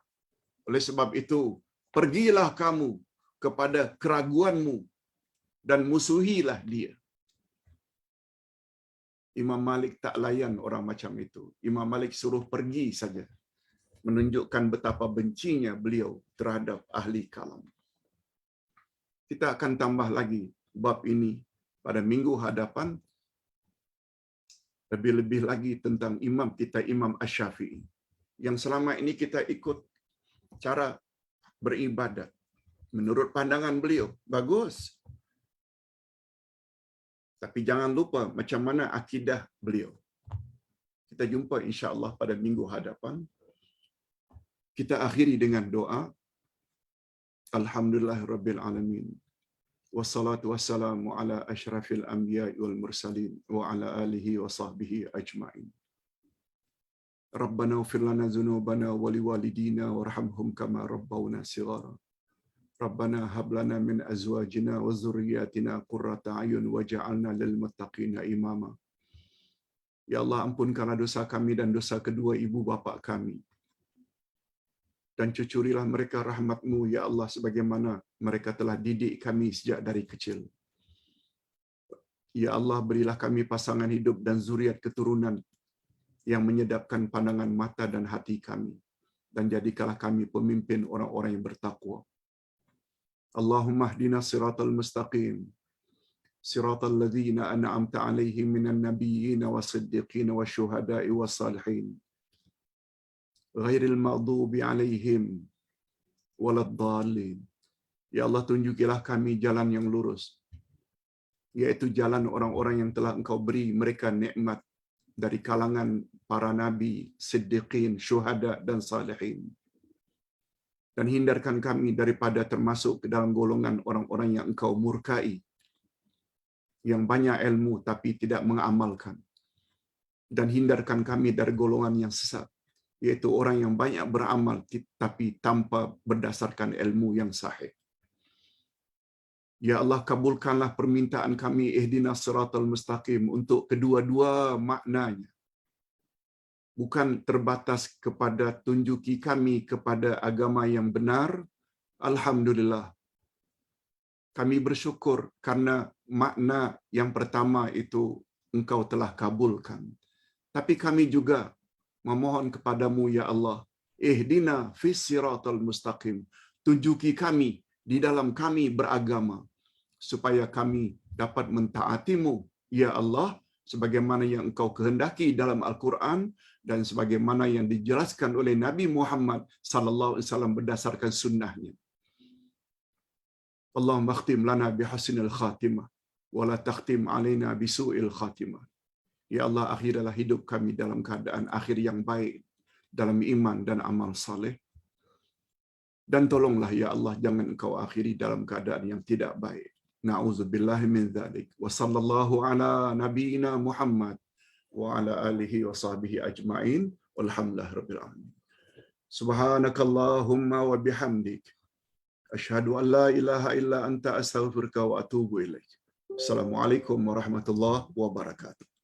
Oleh sebab itu, pergilah kamu kepada keraguanmu dan musuhilah dia. Imam Malik tak layan orang macam itu. Imam Malik suruh pergi saja, menunjukkan betapa bencinya beliau terhadap ahli kalam. Kita akan tambah lagi bab ini pada minggu hadapan, lebih-lebih lagi tentang imam kita, Imam Asy-Syafi'i, yang selama ini kita ikut cara beribadat menurut pandangan beliau. Bagus. Tapi jangan lupa macam mana akidah beliau. Kita jumpa insya-Allah pada minggu hadapan. Kita akhiri dengan doa. Alhamdulillahirabbil alamin. Wassalatu wassalamu ala asyrafil anbiya'i wal mursalin wa ala alihi wa sahbihi ajma'in. Rabbana ighfir lana dzunubana wa liwalidina warhamhum kama rabbawna shighara. Rabbana hab lana min azwajina wa dhurriyyatina qurrata a'yun waj'alna lil muttaqina imama. Ya Allah, ampunkanlah dosa kami dan dosa kedua ibu bapa kami. Dan cucurilah mereka rahmat-Mu, ya Allah, sebagaimana mereka telah didik kami sejak dari kecil. Ya Allah, berilah kami pasangan hidup dan zuriat keturunan yang menyedapkan pandangan mata dan hati kami. Dan jadikanlah kami pemimpin orang-orang yang bertakwa. Allahumma hdina siratal mustaqim. Siratal ladzina an'amta 'alaihim minan nabiyyin was-siddiqin wasyuhada'i was-salihin. Ghairil maghdubi 'alaihim waladdallin. Ya Allah, tunjukilah kami jalan yang lurus, yaitu jalan orang-orang yang telah Engkau beri mereka nikmat dari kalangan para nabi, siddiqin, syuhada dan salihin. Dan hindarkan kami daripada termasuk ke dalam golongan orang-orang yang Engkau murkai, yang banyak ilmu tapi tidak mengamalkan. Dan hindarkan kami dari golongan yang sesat, yaitu orang yang banyak beramal tapi tanpa berdasarkan ilmu yang sahih. Ya Allah, kabulkanlah permintaan kami ihdinas siratal mustaqim untuk kedua-dua maknanya. Bukan terbatas kepada tunjuki kami kepada agama yang benar. Alhamdulillah, kami bersyukur karena makna yang pertama itu Engkau telah kabulkan. Tapi kami juga memohon kepadamu, ya Allah, ihdina fis siratal mustaqim. Tunjuki kami di dalam kami beragama, supaya kami dapat mentaatimu, ya Allah, sebagaimana yang Engkau kehendaki dalam Al-Quran dan sebagaimana yang dijelaskan oleh Nabi Muhammad sallallahu alaihi wasallam berdasarkan sunnahnya. Allahumma akhtim lana bihusnil khatimah wa la takhtim alaina bisu'il khatimah. Ya Allah, akhirilah hidup kami dalam keadaan akhir yang baik dalam iman dan amal saleh. Dan tolonglah ya Allah, jangan Engkau akhiri dalam keadaan yang tidak baik. Na'udzubillahi min dzalik. Wa sallallahu ala nabiyyina Muhammad wa ala alihi wa sahbihi ajma'in. Walhamdulillahi rabbil alamin. Subhanakallahumma wa bihamdik, asyhadu an la ilaha illa anta astaghfiruka wa atubu ilaik. Assalamualaikum warahmatullahi wabarakatuh.